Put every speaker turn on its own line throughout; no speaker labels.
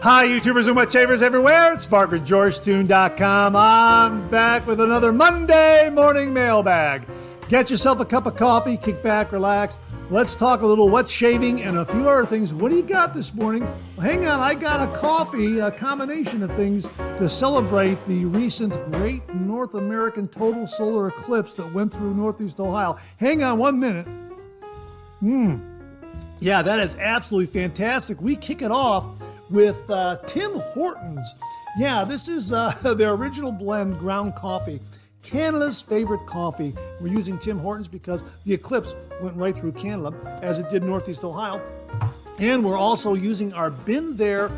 Hi, YouTubers and wet shavers everywhere. It's Mark with GeorgeToon.com. I'm back with another Monday Morning Mailbag. Get yourself a cup of coffee, kick back, relax. Let's talk a little wet shaving and a few other things. What do you got this morning? Well, hang on, I got a coffee, a combination of things to celebrate the recent great North American total solar eclipse that went through Northeast Ohio. Hang on 1 minute. Yeah, that is absolutely fantastic. We kick it off with Tim Hortons. Yeah, this is their original blend ground coffee. Canada's favorite coffee. We're using Tim Hortons because the eclipse went right through Canada, as it did Northeast Ohio. And we're also using our Been There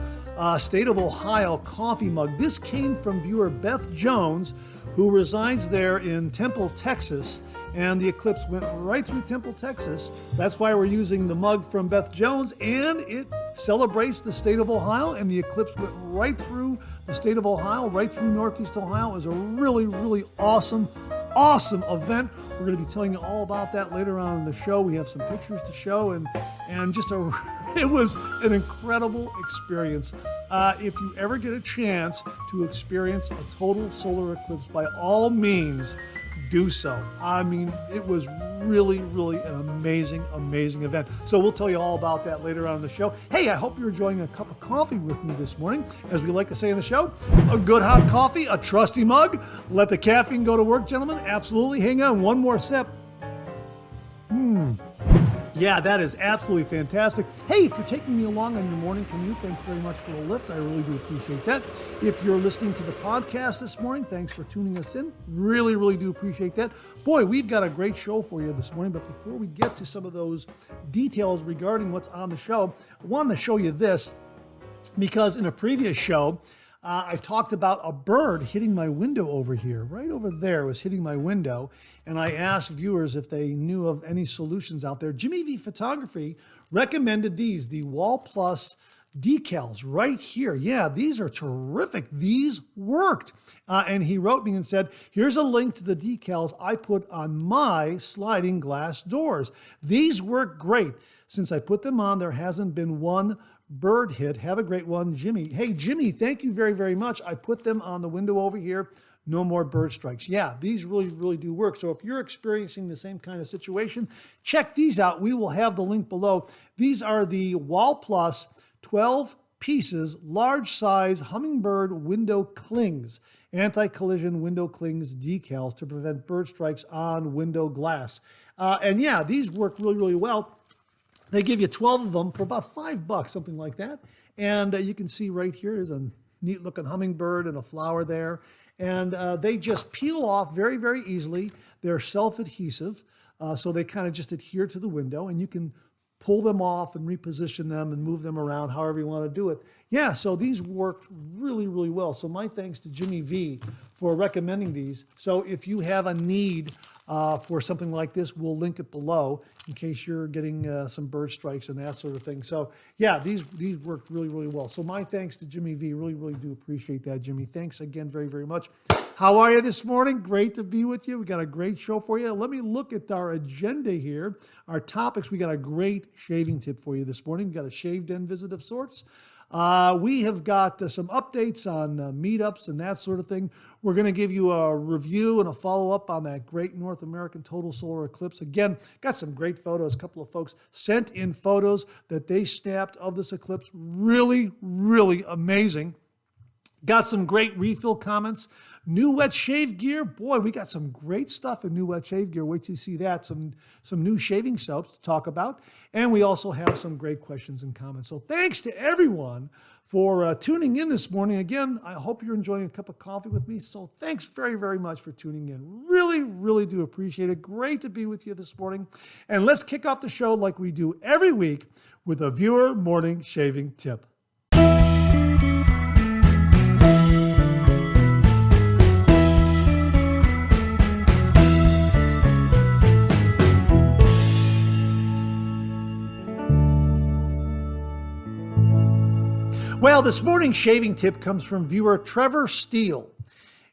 State of Ohio coffee mug. This came from viewer Beth Jones, who resides there in Temple, Texas. And the eclipse went right through Temple, Texas. That's why we're using the mug from Beth Jones, and it celebrates the state of Ohio, and the eclipse went right through the state of Ohio, right through Northeast Ohio. It was a really, really awesome event. We're going to be telling you all about that later on in the show. We have some pictures to show, and just it was an incredible experience. If you ever get a chance to experience a total solar eclipse, by all means, do so. I mean, it was really, really an amazing event. So we'll tell you all about that later on in the show. Hey, I hope you're enjoying a cup of coffee with me this morning. As we like to say in the show, a good hot coffee, a trusty mug. Let the caffeine go to work, gentlemen. Absolutely. Hang on, one more sip. Yeah, that is absolutely fantastic. Hey, if you're taking me along on your morning commute, thanks very much for the lift. I really do appreciate that. If you're listening to the podcast this morning, thanks for tuning us in. Really, really do appreciate that. Boy, we've got a great show for you this morning, but before we get to some of those details regarding what's on the show, I wanted to show you this because in a previous show, I talked about a bird hitting my window over here. Right over there was hitting my window. And I asked viewers if they knew of any solutions out there. Jimmy V Photography recommended these, the Wall Plus decals right here. Yeah, these are terrific. These worked. And he wrote me and said, here's a link to the decals I put on my sliding glass doors. These work great. Since I put them on, there hasn't been one bird hit. Have a great one, Jimmy. Hey, Jimmy, thank you very, very much. I put them on the window over here. No more bird strikes. Yeah, these really, really do work. So if you're experiencing the same kind of situation, check these out. We will have the link below. These are the Wall Plus 12 pieces, large size hummingbird window clings, anti-collision window clings decals to prevent bird strikes on window glass. And yeah, these work really, really well. They give you 12 of them for about $5, something like that. And you can see right here is a neat looking hummingbird and a flower there. And they just peel off very, very easily. They're self-adhesive, so they kind of just adhere to the window, and you can pull them off and reposition them and move them around however you want to do it. Yeah, so these worked really, really well. So my thanks to Jimmy V for recommending these. So if you have a need for something like this, we'll link it below in case you're getting some bird strikes and that sort of thing. So yeah, these worked really, really well. So my thanks to Jimmy V. Really, really do appreciate that, Jimmy. Thanks again very, very much. How are you this morning? Great to be with you. We got a great show for you. Let me look at our agenda here. Our topics, we got a great shaving tip for you this morning. We got a shaved end visit of sorts. We have got some updates on meetups and that sort of thing. We're going to give you a review and a follow-up on that great North American total solar eclipse. Again, got some great photos. A couple of folks sent in photos that they snapped of this eclipse. Really, really amazing. Got some great refill comments. New wet shave gear. Boy, we got some great stuff in new wet shave gear. Wait till you see that. Some new shaving soaps to talk about. And we also have some great questions and comments. So thanks to everyone for tuning in this morning. Again, I hope you're enjoying a cup of coffee with me. So thanks very, very much for tuning in. Really, really do appreciate it. Great to be with you this morning. And let's kick off the show like we do every week with a viewer morning shaving tip. Well, this morning's shaving tip comes from viewer Trevor Steele,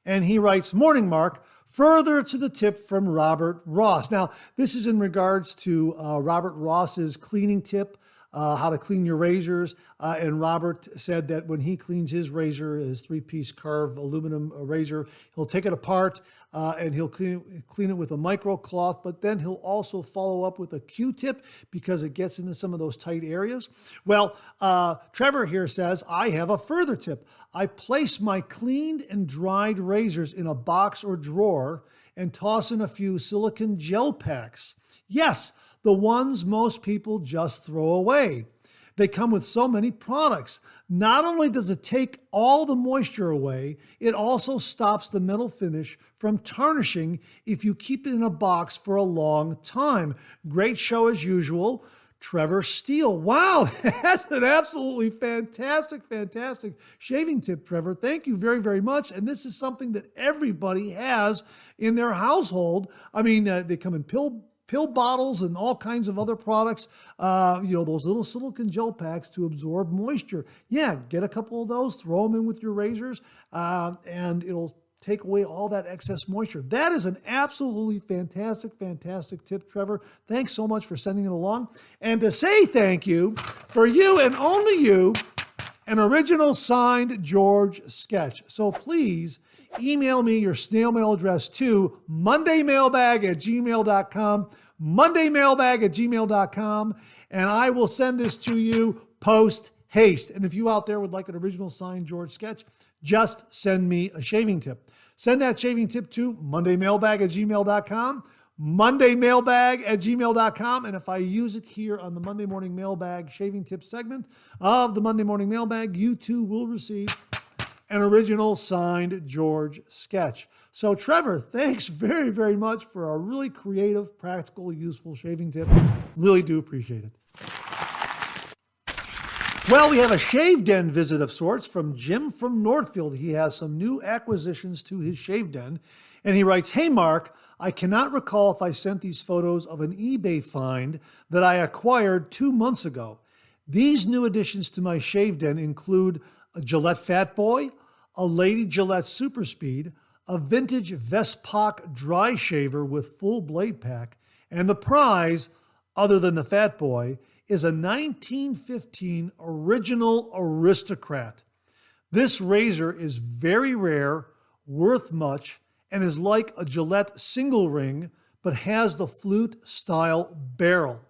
and he writes, "Morning, Mark. Further to the tip from Robert Ross." Now, this is in regards to Robert Ross's cleaning tip how to clean your razors. And Robert said that when he cleans his razor, his 3-piece carved aluminum razor, he'll take it apart and he'll clean it with a micro cloth, but then he'll also follow up with a Q-tip because it gets into some of those tight areas. Well, Trevor here says, I have a further tip. I place my cleaned and dried razors in a box or drawer and toss in a few silicone gel packs. Yes, the ones most people just throw away. They come with so many products. Not only does it take all the moisture away, it also stops the metal finish from tarnishing if you keep it in a box for a long time. Great show as usual. Trevor Steele. Wow, that's an absolutely fantastic shaving tip, Trevor. Thank you very, very much. And this is something that everybody has in their household. I mean, they come in pill bottles and all kinds of other products, those little silicone gel packs to absorb moisture. Yeah, get a couple of those, throw them in with your razors, and it'll take away all that excess moisture. That is an absolutely fantastic tip, Trevor. Thanks so much for sending it along. And to say thank you, for you and only you, an original signed George sketch. So please email me your snail mail address to mondaymailbag@gmail.com, mondaymailbag@gmail.com, and I will send this to you post haste. And if you out there would like an original signed George sketch, just send me a shaving tip. Send that shaving tip to mondaymailbag@gmail.com, mondaymailbag@gmail.com. And if I use it here on the Monday Morning Mailbag shaving tip segment of the Monday Morning Mailbag, you too will receive an original signed George sketch. So Trevor, thanks very, very much for a really creative, practical, useful shaving tip. Really do appreciate it. Well, we have a shave den visit of sorts from Jim from Northfield. He has some new acquisitions to his shave den. And he writes, hey, Mark, I cannot recall if I sent these photos of an eBay find that I acquired 2 months ago. These new additions to my shave den include a Gillette Fat Boy, a Lady Gillette Super Speed, a vintage Vespak dry shaver with full blade pack, and the prize, other than the Fat Boy, is a 1915 original Aristocrat. This razor is very rare, worth much, and is like a Gillette single ring, but has the flute style barrel.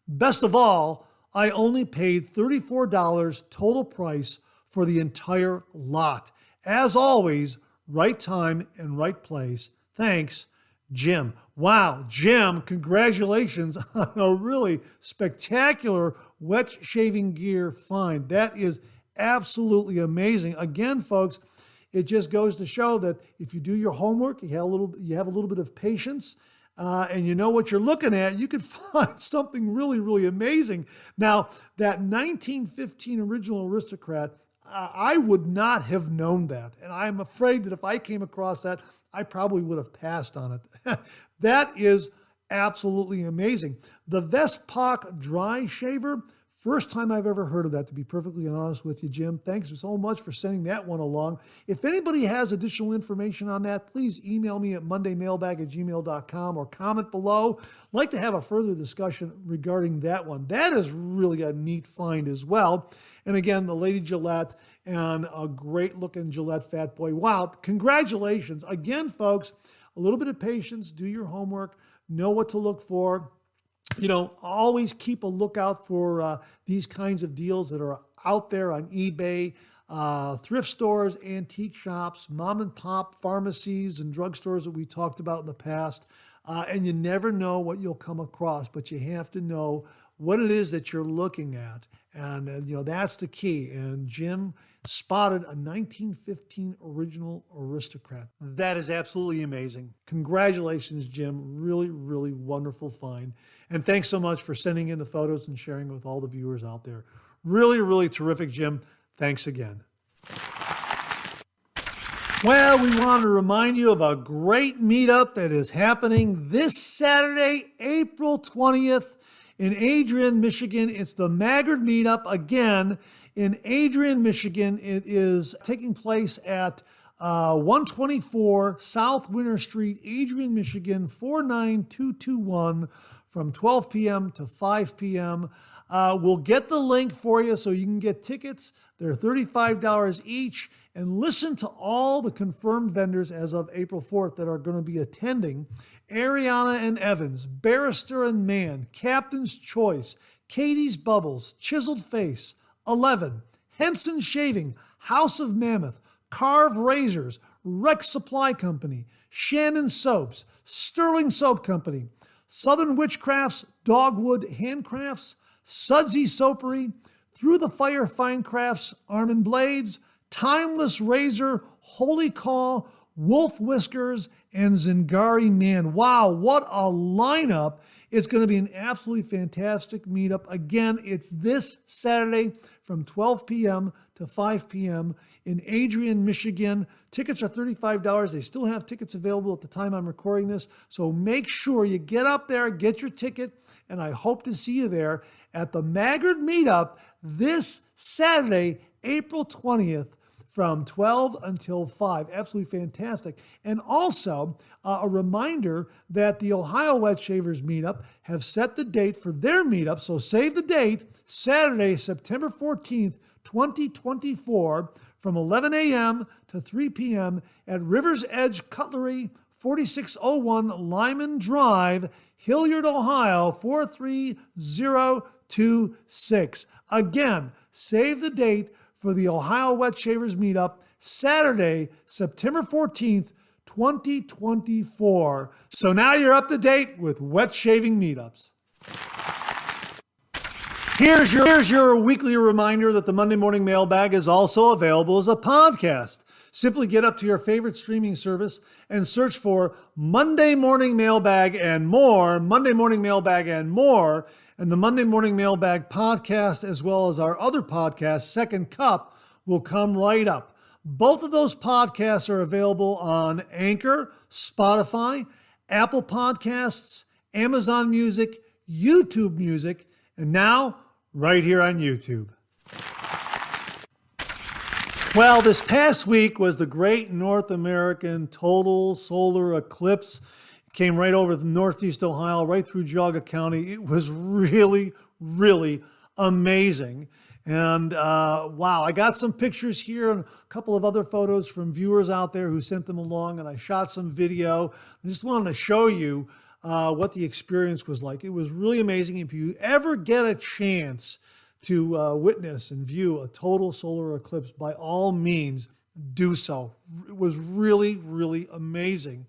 Best of all, I only paid $34 total price for the entire lot. As always, right time and right place. Thanks, Jim. Wow, Jim, congratulations on a really spectacular wet shaving gear find. That is absolutely amazing. Again, folks, it just goes to show that if you do your homework, you have a little bit of patience, and you know what you're looking at, you could find something really, really amazing. Now, that 1915 original Aristocrat, I would not have known that. And I'm afraid that if I came across that, I probably would have passed on it. That is absolutely amazing. The Vespak dry shaver, first time I've ever heard of that, to be perfectly honest with you, Jim. Thanks so much for sending that one along. If anybody has additional information on that, please email me at mondaymailbag@gmail.com or comment below. I'd like to have a further discussion regarding that one. That is really a neat find as well. And again, the Lady Gillette and a great looking Gillette Fat Boy. Wow, congratulations. Again, folks, a little bit of patience, do your homework, know what to look for. Always keep a lookout for these kinds of deals that are out there on eBay, thrift stores, antique shops, mom and pop pharmacies and drugstores that we talked about in the past. And you never know what you'll come across, but you have to know what it is that you're looking at. And, that's the key. And Jim spotted a 1915 original Aristocrat. That is absolutely amazing. Congratulations, Jim. Really, really wonderful find. And thanks so much for sending in the photos and sharing with all the viewers out there. Really, really terrific, Jim. Thanks again. Well, we want to remind you of a great meetup that is happening this Saturday, April 20th in Adrian, Michigan. It's the Maggard Meetup again in Adrian, Michigan. It is taking place at 124 South Winter Street, Adrian, Michigan, 49221 from 12 p.m. to 5 p.m. We'll get the link for you so you can get tickets. They're $35 each. And listen to all the confirmed vendors as of April 4th that are going to be attending. Ariana and Evans, Barrister and Mann, Captain's Choice, Katie's Bubbles, Chiseled Face, 11, Henson Shaving, House of Mammoth, Carve Razors, Rex Supply Company, Shannon Soaps, Sterling Soap Company, Southern Witchcrafts, Dogwood Handcrafts, Sudsy Soapery, Through the Fire Fine Crafts, Arm & Blades, Timeless Razor, Holy Call, Wolf Whiskers, and Zingari Man. Wow, what a lineup. It's going to be an absolutely fantastic meetup. Again, it's this Saturday from 12 p.m. to 5 p.m. in Adrian, Michigan. Tickets are $35. They still have tickets available at the time I'm recording this. So make sure you get up there, get your ticket, and I hope to see you there at the Maggard Meetup this Saturday, April 20th, from 12 until 5. Absolutely fantastic. And also, a reminder that the Ohio Wet Shavers Meetup have set the date for their meetup. So save the date, Saturday, September 14th, 2024, from 11 a.m. to 3 p.m. at River's Edge Cutlery, 4601 Lyman Drive, Hilliard, Ohio, 43026. Again, save the date for the Ohio Wet Shavers Meetup, Saturday, September 14th, 2024. So now you're up to date with wet shaving meetups. Here's your weekly reminder that the Monday Morning Mailbag is also available as a podcast. Simply get up to your favorite streaming service and search for Monday Morning Mailbag and more, Monday Morning Mailbag and more, and the Monday Morning Mailbag podcast, as well as our other podcast, Second Cup, will come right up. Both of those podcasts are available on Anchor, Spotify, Apple Podcasts, Amazon Music, YouTube Music, and now right here on YouTube. Well, this past week was the great North American total solar eclipse. Came right over the Northeast Ohio, right through Geauga County. It was really, really amazing. And wow, I got some pictures here and a couple of other photos from viewers out there who sent them along, and I shot some video. I just wanted to show you what the experience was like. It was really amazing. If you ever get a chance to witness and view a total solar eclipse, by all means, do so. It was really, really amazing.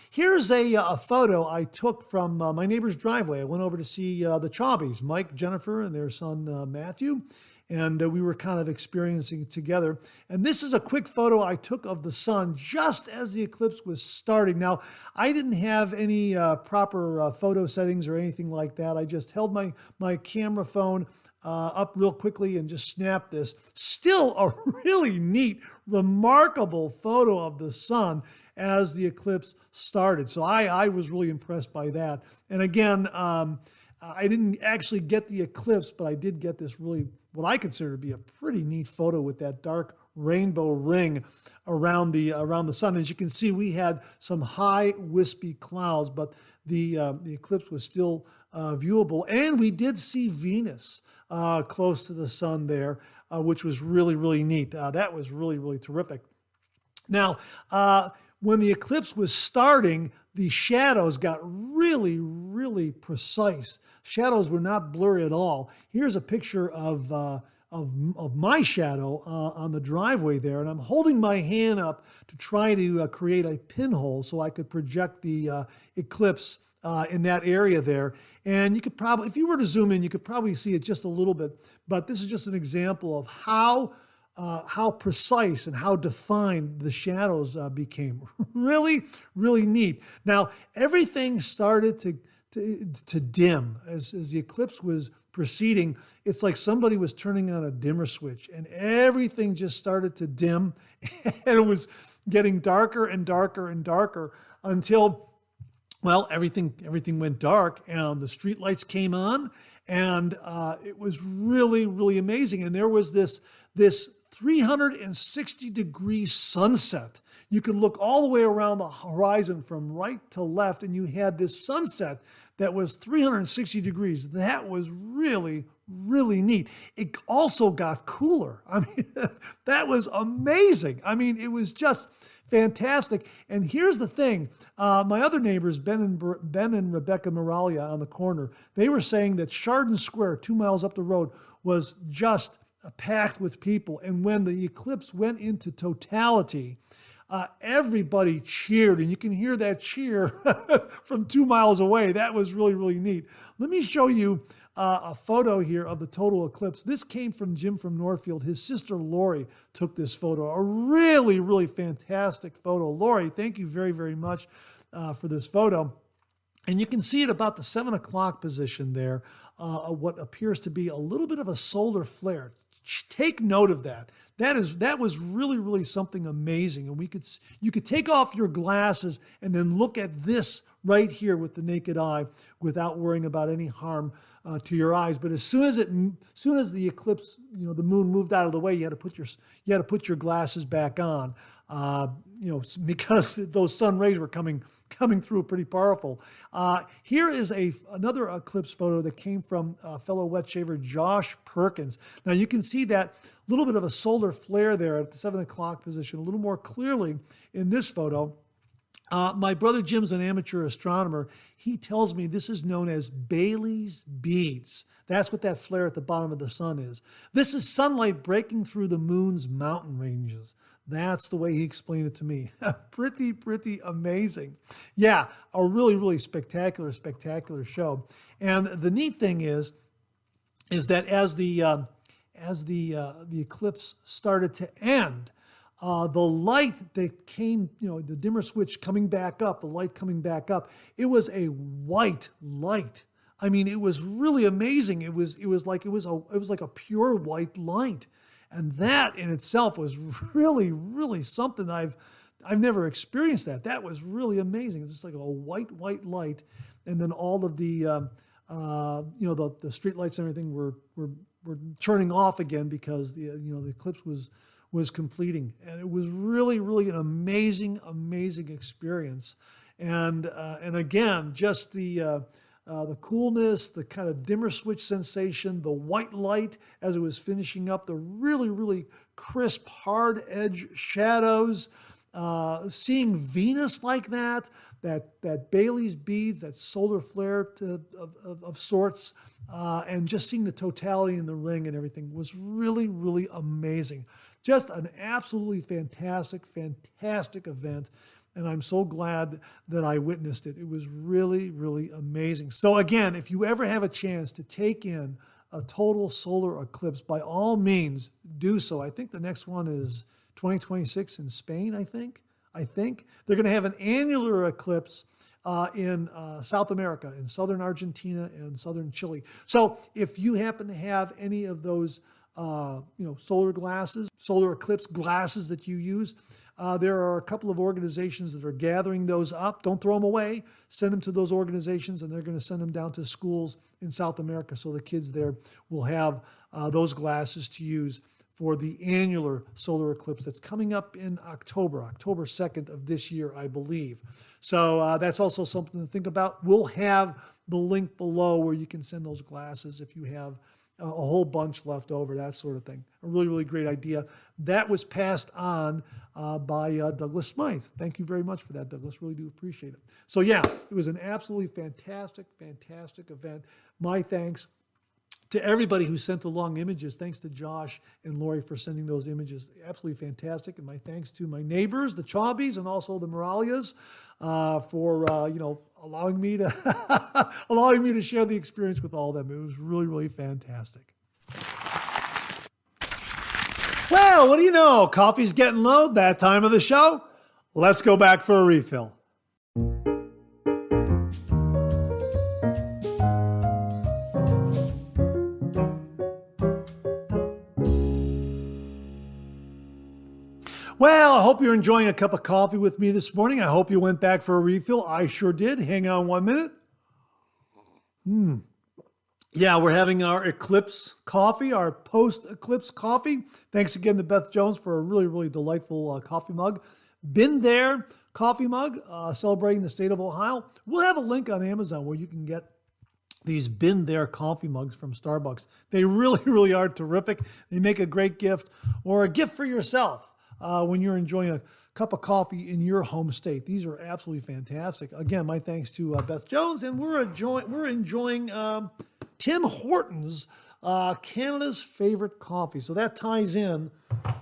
Here's a photo I took from my neighbor's driveway. I went over to see the Chaubies, Mike, Jennifer, and their son Matthew, and we were kind of experiencing it together. And this is a quick photo I took of the sun just as the eclipse was starting. Now, I didn't have any proper photo settings or anything like that. I just held my camera phone up real quickly and just snapped this. Still a really neat, remarkable photo of the sun as the eclipse started. So I was really impressed by that. And again, I didn't actually get the eclipse, but I did get this really, what I consider to be a pretty neat photo with that dark rainbow ring around the sun. As you can see, we had some high wispy clouds, but the eclipse was still viewable. And we did see Venus close to the sun there, which was really, really neat. That was really, really terrific. Now, when the eclipse was starting, the shadows got really, really precise. Shadows were not blurry at all. Here's a picture of my shadow on the driveway there, and I'm holding my hand up to try to create a pinhole so I could project the eclipse in that area there. And you could probably, if you were to zoom in, you could probably see it just a little bit. But this is just an example of how precise and how defined the shadows became. Really, really neat. Now, everything started to dim as the eclipse was proceeding. It's like somebody was turning on a dimmer switch, and everything just started to dim, and it was getting darker and darker and darker until, well, everything went dark, and the street lights came on, and it was really, really amazing. And there was this 360-degree sunset. You could look all the way around the horizon from right to left, and you had this sunset that was 360 degrees. That was really, really neat. It also got cooler. I mean, that was amazing. I mean, it was just fantastic. And here's the thing. My other neighbors, Ben and Rebecca Moralia on the corner, they were saying that Chardon Square, 2 miles up the road, was just packed with people. And when the eclipse went into totality, everybody cheered, and you can hear that cheer from 2 miles away. That was really, really neat. Let me show you a photo here of the total eclipse. This came from Jim from Northfield. His sister Lori took this photo. A really, really fantastic photo. Lori, thank you very, very much for this photo. And you can see it about the 7 o'clock position there, what appears to be a little bit of a solar flare. Take note of that. That was really, really something amazing. And you could take off your glasses and then look at this right here with the naked eye without worrying about any harm to your eyes. But as soon as the eclipse, the moon moved out of the way, you had to put your glasses back on, because those sun rays were coming through pretty powerful. Here is another eclipse photo that came from fellow wet shaver Josh Perkins. Now you can see that little bit of a solar flare there at the 7 o'clock position a little more clearly in this photo. My brother Jim's an amateur astronomer. He tells me this is known as Bailey's beads. That's what that flare at the bottom of the sun is. This is sunlight breaking through the moon's mountain ranges. That's the way he explained it to me. Pretty amazing. Yeah, a really, really spectacular show. And the neat thing is that as the eclipse started to end, the light that came, the dimmer switch coming back up, the light coming back up, it was a white light. I mean, it was really amazing. It was like a pure white light. And that in itself was really, really something I've never experienced that. That was really amazing. It's just like a white light. And then all of the, the street lights and everything were turning off again because the eclipse was completing. And it was really, really an amazing experience. And again, just the coolness, the kind of dimmer switch sensation, the white light as it was finishing up, the really, really crisp, hard edge shadows, seeing Venus like that Bailey's beads, that solar flare of sorts, and just seeing the totality in the ring and everything was really, really amazing. Just an absolutely fantastic event. And I'm so glad that I witnessed it. It was really, really amazing. So again, if you ever have a chance to take in a total solar eclipse, by all means, do so. I think the next one is 2026 in Spain, I think. They're going to have an annular eclipse in South America, in southern Argentina and southern Chile. So if you happen to have any of those solar eclipse glasses that you use, there are a couple of organizations that are gathering those up. Don't throw them away. Send them to those organizations, and they're going to send them down to schools in South America so the kids there will have those glasses to use for the annular solar eclipse that's coming up in October 2nd of this year, I believe. So that's also something to think about. We'll have the link below where you can send those glasses if you have a whole bunch left over, that sort of thing. A really, really great idea. That was passed on by Douglas Smythe. Thank you very much for that, Douglas. Really do appreciate it. So yeah, it was an absolutely fantastic event. My thanks to everybody who sent along images. Thanks to Josh and Lori for sending those images. Absolutely fantastic. And my thanks to my neighbors, the Chaubys, and also the Moralias for allowing me to share the experience with all of them. It was really, really fantastic. Well, what do you know? Coffee's getting low. That time of the show. Let's go back for a refill. Well, I hope you're enjoying a cup of coffee with me this morning. I hope you went back for a refill. I sure did. Hang on 1 minute. Yeah, we're having our Eclipse coffee, our post-Eclipse coffee. Thanks again to Beth Jones for a really, really delightful coffee mug. Been there coffee mug, celebrating the state of Ohio. We'll have a link on Amazon where you can get these Been There coffee mugs from Starbucks. They really, really are terrific. They make a great gift or a gift for yourself when you're enjoying a cup of coffee in your home state. These are absolutely fantastic. Again, my thanks to Beth Jones, and we're enjoying Tim Hortons, Canada's favorite coffee. So that ties in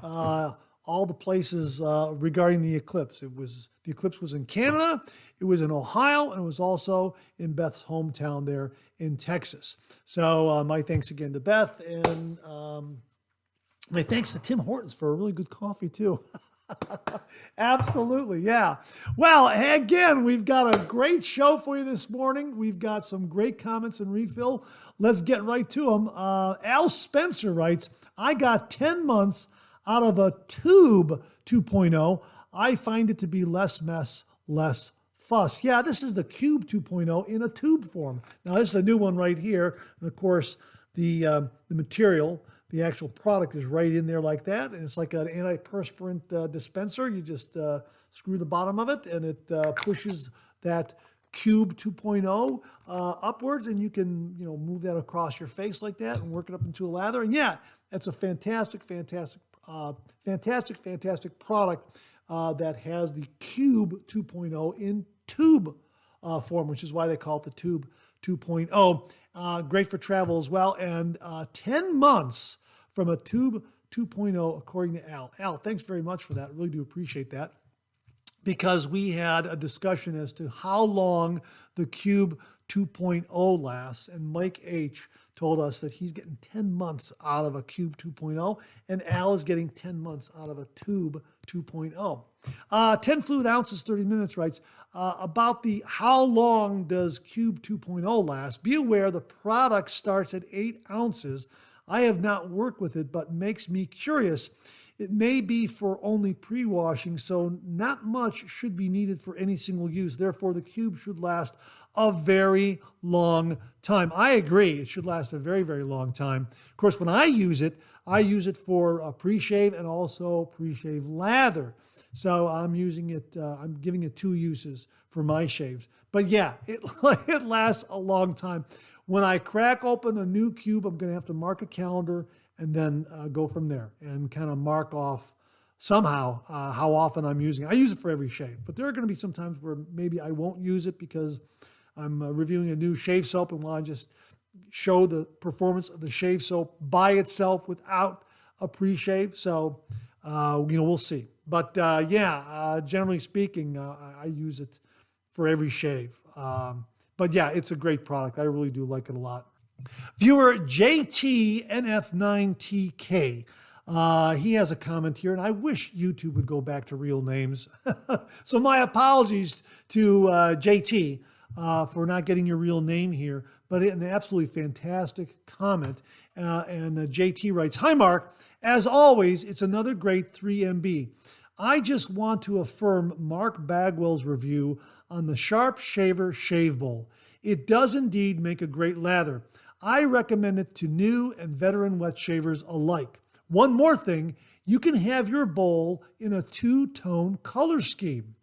all the places regarding the Eclipse. The Eclipse was in Canada, it was in Ohio, and it was also in Beth's hometown there in Texas. So my thanks again to Beth, and my thanks to Tim Hortons for a really good coffee too. Absolutely, yeah. Well, again, we've got a great show for you this morning. We've got some great comments and refill. Let's get right to them. Al Spencer writes, I got 10 months out of a Tube 2.0. I find it to be less mess, less fuss. Yeah, this is the Cube 2.0 in a tube form. Now, this is a new one right here. And of course, the material, the actual product is right in there like that. And it's like an antiperspirant dispenser. You just screw the bottom of it and it pushes that Cube 2.0 upwards, and you can move that across your face like that and work it up into a lather. And yeah, it's a fantastic product that has the Cube 2.0 in tube form, which is why they call it the Tube 2.0. Great for travel as well. And 10 months from a Tube 2.0, according to Al. Al, thanks very much for that. Really do appreciate that, because we had a discussion as to how long the Cube 2.0 lasts, and Mike H. told us that he's getting 10 months out of a Cube 2.0, and Al is getting 10 months out of a Tube 2.0. 10 fluid ounces, 30 minutes writes, about the how long does Cube 2.0 last? Be aware the product starts at 8 ounces. I have not worked with it, but makes me curious. It may be for only pre-washing, so not much should be needed for any single use. Therefore, the Cube should last a very long time. I agree. It should last a very, very long time. Of course, when I use it for a pre-shave and also pre-shave lather. So I'm using it, I'm giving it 2 uses for my shaves. But yeah, it lasts a long time. When I crack open a new Cube, I'm going to have to mark a calendar and then go from there and kind of mark off somehow how often I'm using it. I use it for every shave, but there are going to be some times where maybe I won't use it because I'm reviewing a new shave soap and want to just show the performance of the shave soap by itself without a pre-shave. So, we'll see. But generally speaking, I use it for every shave. But yeah, it's a great product. I really do like it a lot. Viewer JTNF9TK, he has a comment here, and I wish YouTube would go back to real names. So my apologies to JT for not getting your real name here, but an absolutely fantastic comment. And JT writes, hi, Mark. As always, it's another great 3MB. I just want to affirm Mark Bagwell's review on the Sharp Shaver Shave Bowl. It does indeed make a great lather. I recommend it to new and veteran wet shavers alike. One more thing, you can have your bowl in a 2-tone color scheme.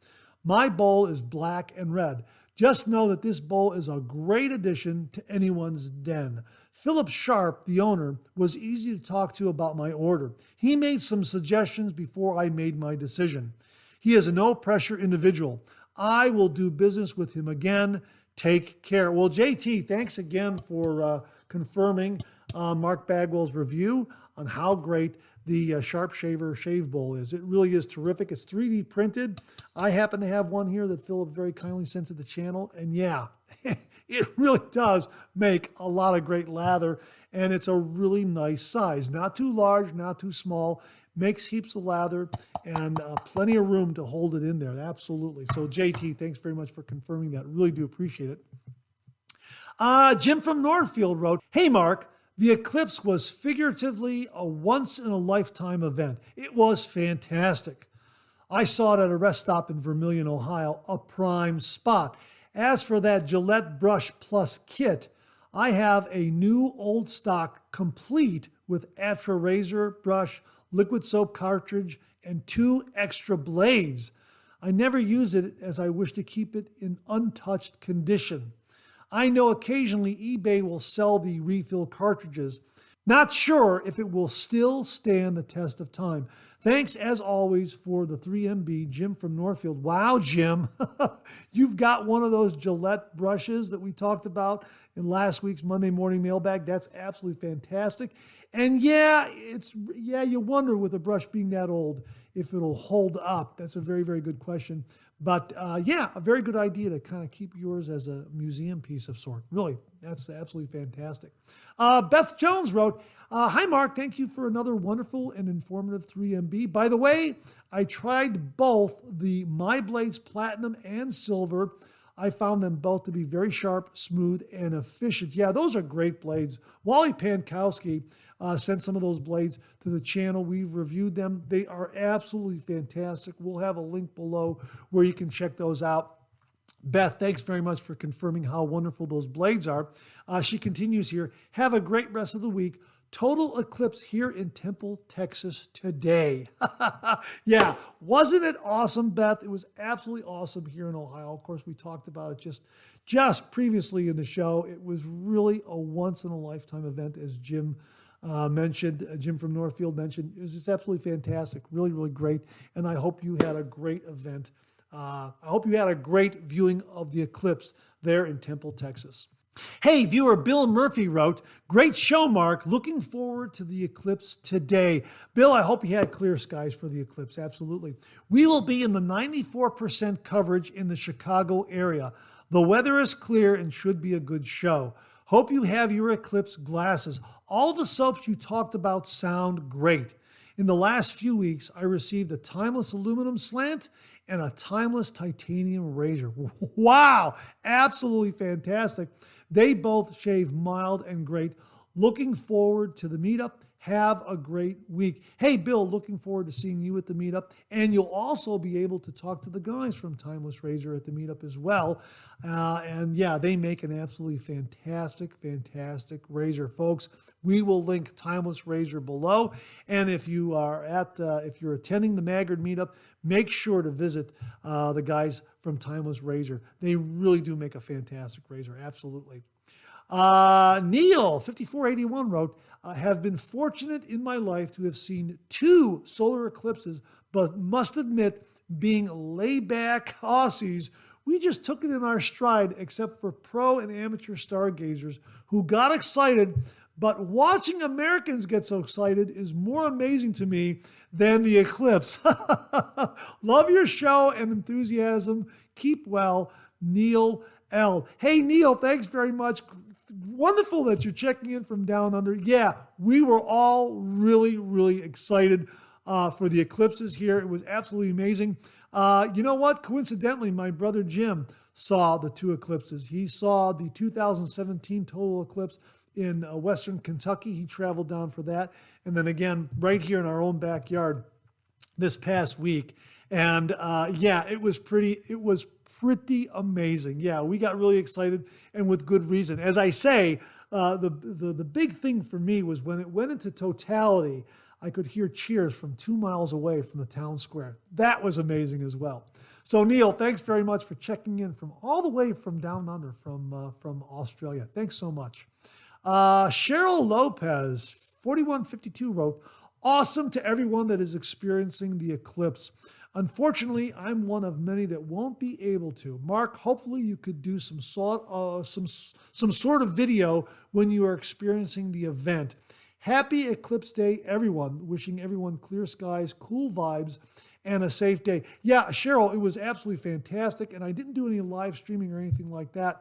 My bowl is black and red. Just know that this bowl is a great addition to anyone's den. Philip Sharp, the owner, was easy to talk to about my order. He made some suggestions before I made my decision. He is a no-pressure individual. I will do business with him again. Take care. Well, JT, thanks again for confirming Mark Bagwell's review on how great the Sharp Shaver Shave Bowl is. It really is terrific. It's 3D printed. I happen to have one here that Philip very kindly sent to the channel. And yeah, it really does make a lot of great lather. And it's a really nice size. Not too large, not too small. Makes heaps of lather and plenty of room to hold it in there. Absolutely. So JT, thanks very much for confirming that. Really do appreciate it. Jim from Northfield wrote, hey, Mark, the Eclipse was figuratively a once-in-a-lifetime event. It was fantastic. I saw it at a rest stop in Vermilion, Ohio, a prime spot. As for that Gillette Brush Plus kit, I have a new old stock complete with Atra razor, brush, liquid soap cartridge, and 2 extra blades. I never use it as I wish to keep it in untouched condition. I know occasionally eBay will sell the refill cartridges. Not sure if it will still stand the test of time. Thanks, as always, for the 3MB, Jim from Northfield. Wow, Jim, you've got one of those Gillette brushes that we talked about in last week's Monday Morning Mailbag. That's absolutely fantastic. And you wonder with a brush being that old if it'll hold up. That's a very, very good question. But a very good idea to kind of keep yours as a museum piece of sort. Really, that's absolutely fantastic. Beth Jones wrote, hi, Mark. Thank you for another wonderful and informative 3MB. By the way, I tried both the My Blades Platinum and Silver. I found them both to be very sharp, smooth, and efficient. Yeah, those are great blades. Wally Pankowski sent some of those blades to the channel. We've reviewed them. They are absolutely fantastic. We'll have a link below where you can check those out. Beth, thanks very much for confirming how wonderful those blades are. She continues here. Have a great rest of the week. Total eclipse here in Temple, Texas today. Yeah, wasn't it awesome, Beth? It was absolutely awesome here in Ohio. Of course, we talked about it just previously in the show. It was really a once-in-a-lifetime event, as Jim mentioned, Jim from Northfield mentioned. It was just absolutely fantastic, really, really great. And I hope you had a great event. I hope you had a great viewing of the eclipse there in Temple, Texas. Hey, viewer Bill Murphy wrote, great show, Mark. Looking forward to the eclipse today. Bill, I hope you had clear skies for the eclipse. Absolutely. We will be in the 94% coverage in the Chicago area. The weather is clear and should be a good show. Hope you have your eclipse glasses. All the soaps you talked about sound great. In the last few weeks, I received a timeless aluminum slant and a timeless titanium razor. Wow, absolutely fantastic. They both shave mild and great. Looking forward to the meetup. Have a great week. Hey, Bill, looking forward to seeing you at the meetup. And you'll also be able to talk to the guys from Timeless Razor at the meetup as well. They make an absolutely fantastic razor, folks. We will link Timeless Razor below. And if you are if you're attending the Maggard meetup, make sure to visit the guys from Timeless Razor. They really do make a fantastic razor, absolutely. Neil, 5481 wrote, have been fortunate in my life to have seen 2 solar eclipses, but must admit, being laid-back Aussies, we just took it in our stride, except for pro and amateur stargazers who got excited. But watching Americans get so excited is more amazing to me than the eclipse. Love your show and enthusiasm. Keep well, Neil L. Hey, Neil, thanks very much. Wonderful that you're checking in from down under. Yeah, we were all really, really excited for the eclipses here. It was absolutely amazing. You know what? Coincidentally, my brother Jim saw the 2 eclipses. He saw the 2017 total eclipse in Western Kentucky. He traveled down for that. And then again, right here in our own backyard this past week. And it was pretty amazing. Yeah, we got really excited, and with good reason. As I say, the big thing for me was when it went into totality, I could hear cheers from 2 miles away from the town square. That was amazing as well. So Neil, thanks very much for checking in from all the way from down under, from Australia. Thanks so much. Cheryl Lopez, 4152 wrote, awesome to everyone that is experiencing the eclipse. Unfortunately, I'm one of many that won't be able to. Mark, hopefully you could do some sort of video when you are experiencing the event. Happy Eclipse Day, everyone. Wishing everyone clear skies, cool vibes, and a safe day. Yeah, Cheryl, it was absolutely fantastic, and I didn't do any live streaming or anything like that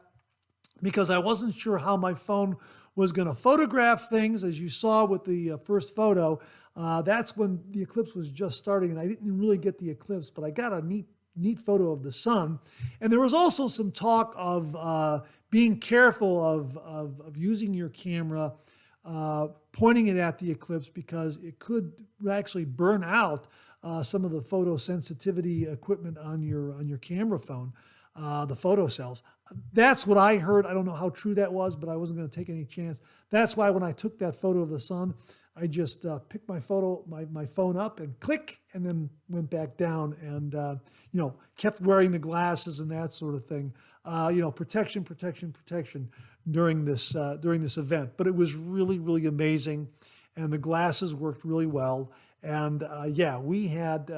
because I wasn't sure how my phone was going to photograph things. As you saw with the first photo, that's when the eclipse was just starting, and I didn't really get the eclipse, but I got a neat photo of the sun. And there was also some talk of being careful of using your camera, pointing it at the eclipse, because it could actually burn out some of the photosensitivity equipment on your camera phone, the photo cells. That's what I heard. I don't know how true that was, but I wasn't going to take any chance. That's why when I took that photo of the sun, I just picked my phone up and click, and then went back down and, kept wearing the glasses and that sort of thing. Protection during this event. But it was really, really amazing. And the glasses worked really well. And we had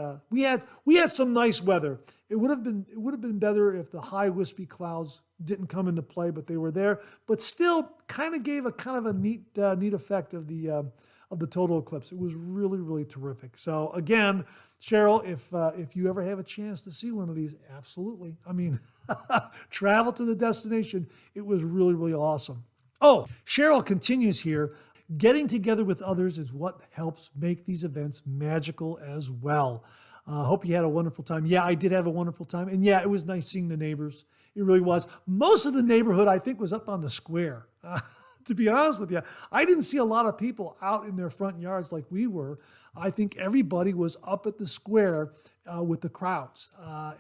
some nice weather. It would have been better if the high wispy clouds didn't come into play, but they were there. But still, kind of gave a neat effect of the total eclipse. It was really, really terrific. So again, Cheryl, if you ever have a chance to see one of these, absolutely. I mean, travel to the destination. It was really, really awesome. Oh, Cheryl continues here. Getting together with others is what helps make these events magical as well. Hope you had a wonderful time. Yeah, I did have a wonderful time. And yeah, it was nice seeing the neighbors. It really was. Most of the neighborhood, I think, was up on the square. To be honest with you, I didn't see a lot of people out in their front yards like we were. I think everybody was up at the square with the crowds.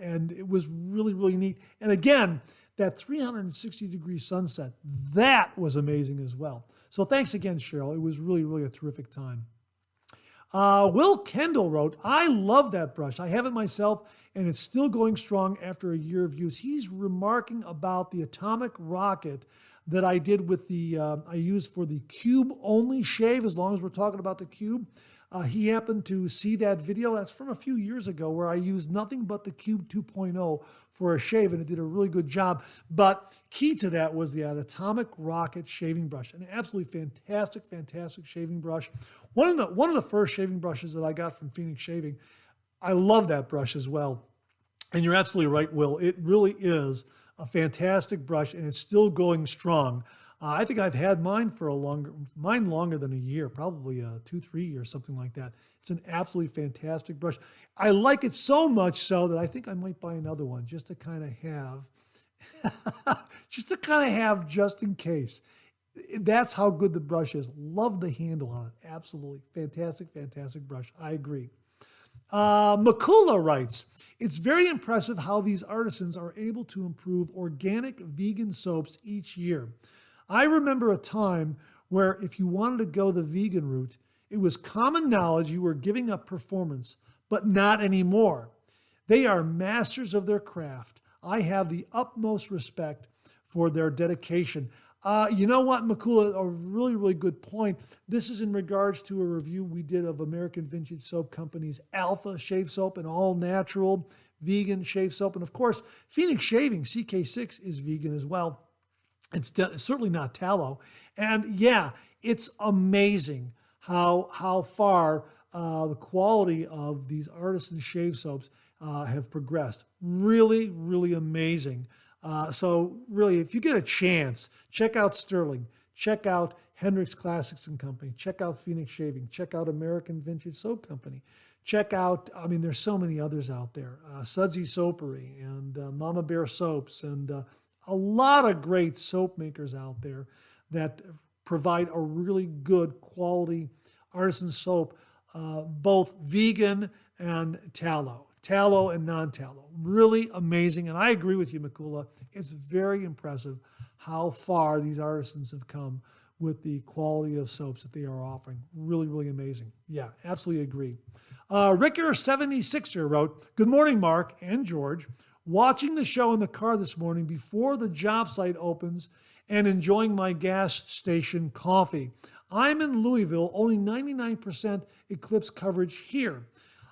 And it was really, really neat. And again, that 360-degree sunset, that was amazing as well. So thanks again, Cheryl. It was really, really a terrific time. Will Kendall wrote, I love that brush. I have it myself, and it's still going strong after a year of use. He's remarking about the atomic rocket that I did with I used for the cube only shave, as long as we're talking about the cube. He happened to see that video. That's from a few years ago, where I used nothing but the Cube 2.0 for a shave, and it did a really good job. But key to that was the Atomic Rocket shaving brush, an absolutely fantastic shaving brush. One of the first shaving brushes that I got from Phoenix Shaving. I love that brush as well. And you're absolutely right, Will. It really is a fantastic brush, and it's still going strong. I think I've had mine longer than a year, probably 2-3 years, something like that. It's an absolutely fantastic brush. I like it so much so that I think I might buy another one just to kind of have, just in case. That's how good the brush is. Love the handle on it. Absolutely. Fantastic brush. I agree. Makula writes, it's very impressive how these artisans are able to improve organic vegan soaps each year. I remember a time where if you wanted to go the vegan route, it was common knowledge you were giving up performance, but not anymore. They are masters of their craft. I have the utmost respect for their dedication. You know what, Makula, a really, really good point. This is in regards to a review we did of American Vintage Soap Company's Alpha Shave Soap, an all-natural vegan shave soap. And of course, Phoenix Shaving CK6 is vegan as well. It's certainly not tallow. And yeah, it's amazing how far the quality of these artisan shave soaps have progressed. Really, really amazing. So really, if you get a chance, check out Sterling, check out Hendricks Classics and Company, check out Phoenix Shaving, check out American Vintage Soap Company, check out, there's so many others out there, Sudsy Soapery and Mama Bear Soaps, and a lot of great soap makers out there that provide a really good quality artisan soap, both vegan and tallow and non-tallow. Really amazing. And I agree with you, Makula. It's very impressive how far these artisans have come with the quality of soaps that they are offering. Really, really amazing. Yeah, absolutely agree. Ricker76er wrote, good morning, Mark and George. Watching the show in the car this morning before the job site opens and enjoying my gas station coffee. I'm in Louisville, only 99% Eclipse coverage here.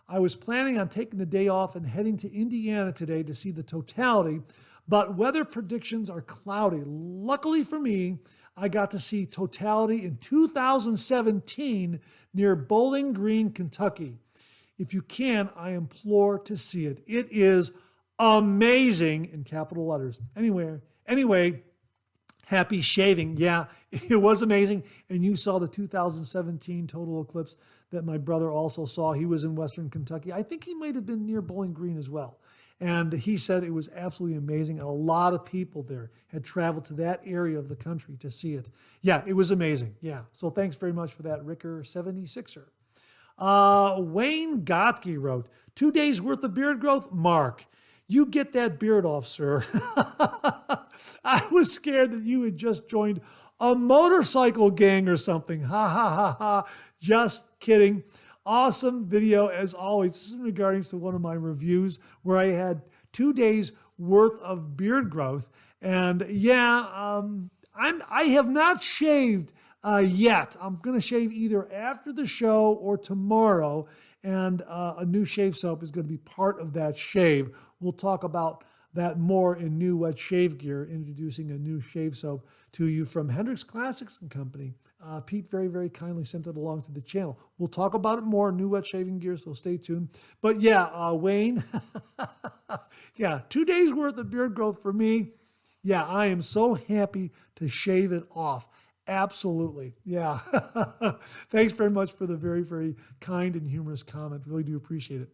I was planning on taking the day off and heading to Indiana today to see the totality, but weather predictions are cloudy. Luckily for me, I got to see totality in 2017 near Bowling Green, Kentucky. If you can, I implore to see it. It is amazing in capital letters. Anyway, happy shaving. Yeah, it was amazing. And you saw the 2017 total eclipse that my brother also saw. He was in Western Kentucky. I think he might have been near Bowling Green as well. And he said it was absolutely amazing. And a lot of people there had traveled to that area of the country to see it. Yeah, it was amazing. Yeah. So thanks very much for that, Ricker76er. Wayne Gottke wrote, 2 days worth of beard growth? Mark, you get that beard off, sir. I was scared that you had just joined a motorcycle gang or something. Ha, ha, ha, ha. Just kidding. Awesome video as always. This is in regards to one of my reviews where I had 2 days worth of beard growth. And I have not shaved yet. I'm going to shave either after the show or tomorrow. And a new shave soap is going to be part of that shave. We'll talk about that more in new wet shave gear, introducing a new shave soap to you from Hendrix Classics and Company. Pete very, very kindly sent it along to the channel. We'll talk about it more, new wet shaving gear, so stay tuned. But yeah, Wayne, 2 days worth of beard growth for me. Yeah, I am so happy to shave it off. Absolutely. Yeah. Thanks very much for the very, very kind and humorous comment. Really do appreciate it.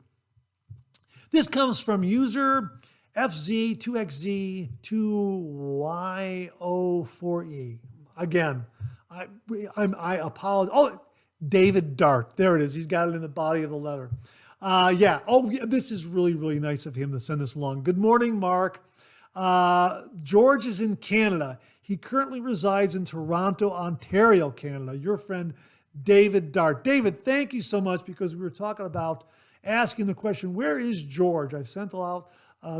This comes from user FZ2XZ2Y04E. Again, I apologize. Oh, David Dart. There it is. He's got it in the body of the letter. This is really, really nice of him to send this along. Good morning, Mark. George is in Canada. He currently resides in Toronto, Ontario, Canada. Your friend, David Dart. David, thank you so much, because we were talking about asking the question, where is George? I've sent out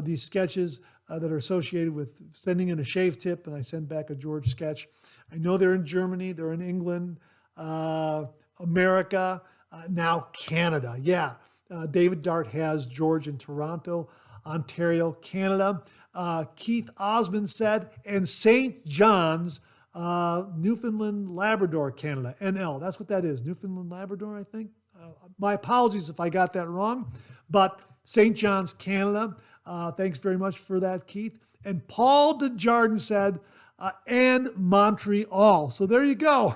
these sketches that are associated with sending in a shave tip, and I sent back a George sketch. I know they're in Germany, they're in England, America, now Canada. Yeah, David Dart has George in Toronto, Ontario, Canada. Keith Osmond said, and St. John's, Newfoundland, Labrador, Canada, NL. That's what that is, Newfoundland, Labrador, I think. My apologies if I got that wrong, but St. John's, Canada. Thanks very much for that, Keith. And Paul Desjardins said, and Montreal. So there you go.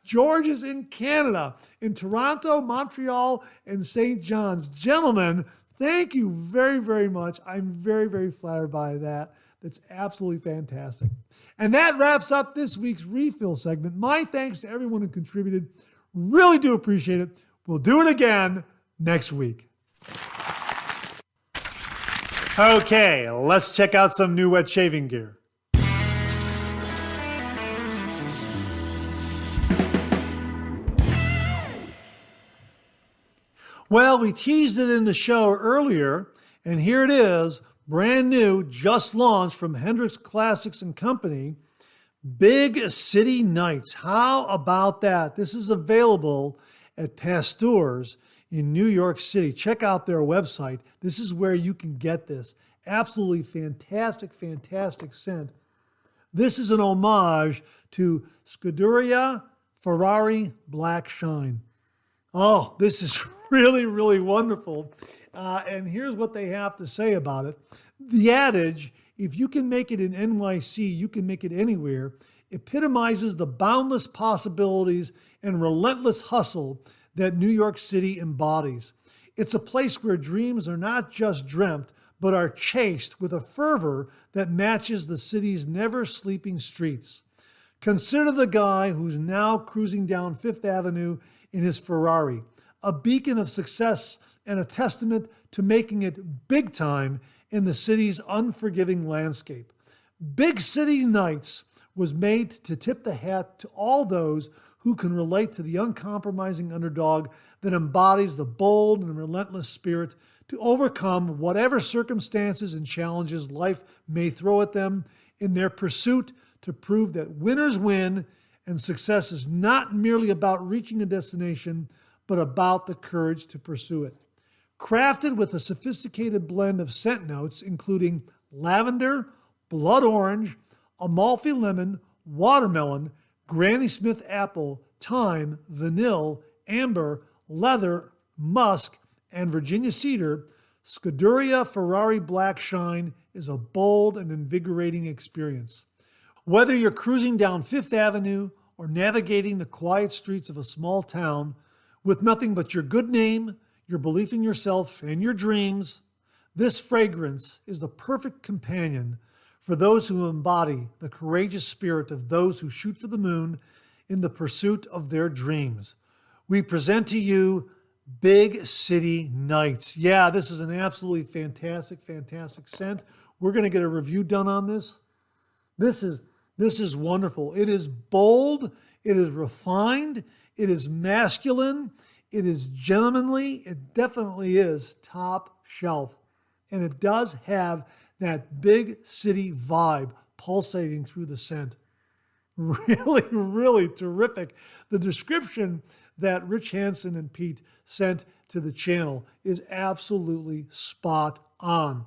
George is in Canada, in Toronto, Montreal, and St. John's. Gentlemen, thank you very, very much. I'm very, very flattered by that. That's absolutely fantastic. And that wraps up this week's refill segment. My thanks to everyone who contributed. Really do appreciate it. We'll do it again next week. Okay, let's check out some new wet shaving gear. Well, we teased it in the show earlier, and here it is, brand new, just launched from Hendrix Classics and Company, Big City Nights. How about that? This is available at Pasteur's in New York City. Check out their website. This is where you can get this. Absolutely fantastic, fantastic scent. This is an homage to Scuderia Ferrari Black Shine. Oh, this is really, really wonderful. And here's what they have to say about it. The adage, if you can make it in NYC, you can make it anywhere, epitomizes the boundless possibilities and relentless hustle that New York City embodies. It's a place where dreams are not just dreamt, but are chased with a fervor that matches the city's never-sleeping streets. Consider the guy who's now cruising down Fifth Avenue in his Ferrari, a beacon of success and a testament to making it big time in the city's unforgiving landscape. Big City Nights was made to tip the hat to all those who can relate to the uncompromising underdog that embodies the bold and relentless spirit to overcome whatever circumstances and challenges life may throw at them in their pursuit to prove that winners win and success is not merely about reaching a destination, but about the courage to pursue it. Crafted with a sophisticated blend of scent notes, including lavender, blood orange, Amalfi lemon, watermelon, Granny Smith apple, thyme, vanilla, amber, leather, musk, and Virginia cedar, Scuderia Ferrari Black Shine is a bold and invigorating experience. Whether you're cruising down Fifth Avenue or navigating the quiet streets of a small town with nothing but your good name, your belief in yourself, and your dreams, this fragrance is the perfect companion for those who embody the courageous spirit of those who shoot for the moon in the pursuit of their dreams. We present to you Big City Nights. Yeah, this is an absolutely fantastic, fantastic scent. We're going to get a review done on this. This is wonderful. It is bold. It is refined. It is masculine. It is gentlemanly. It definitely is top shelf. And it does have that big city vibe pulsating through the scent. Really, really terrific. The description that Rich Hansen and Pete sent to the channel is absolutely spot on.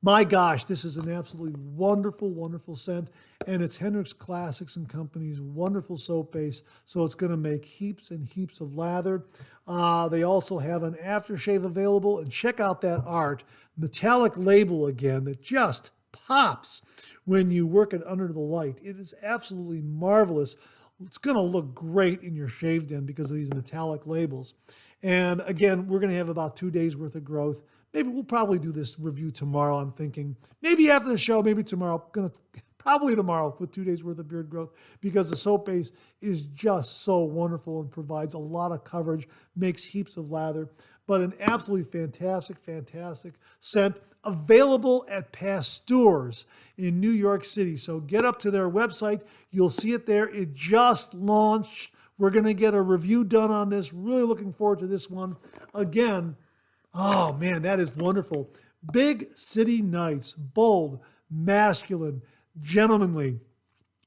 My gosh, this is an absolutely wonderful, wonderful scent. And it's Hendrix Classics and Company's wonderful soap base. So it's going to make heaps and heaps of lather. They also have an aftershave available. And check out that art. Metallic label again that just pops when you work it under the light. It is absolutely marvelous. It's going to look great in your shave den because of these metallic labels. And again, we're going to have about 2 days worth of growth. Maybe we'll probably do this review tomorrow, I'm thinking. Maybe after the show, maybe tomorrow. Probably tomorrow with 2 days worth of beard growth because the soap base is just so wonderful and provides a lot of coverage, makes heaps of lather. But an absolutely fantastic, fantastic scent available at Pasteur's in New York City. So get up to their website. You'll see it there. It just launched. We're going to get a review done on this. Really looking forward to this one. Again, oh man, that is wonderful. Big City Nights, bold, masculine, gentlemanly,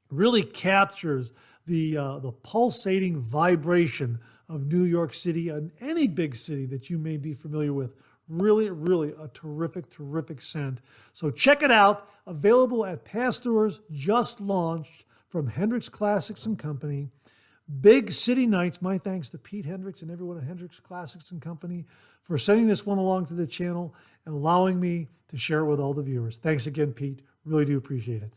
really captures the pulsating vibration of New York City and any big city that you may be familiar with. Really, really a terrific, terrific scent. So check it out. Available at Pasteur's, just launched from Hendrix Classics and Company. Big City Nights. My thanks to Pete Hendrix and everyone at Hendrix Classics and Company for sending this one along to the channel and allowing me to share it with all the viewers. Thanks again, Pete. Really do appreciate it.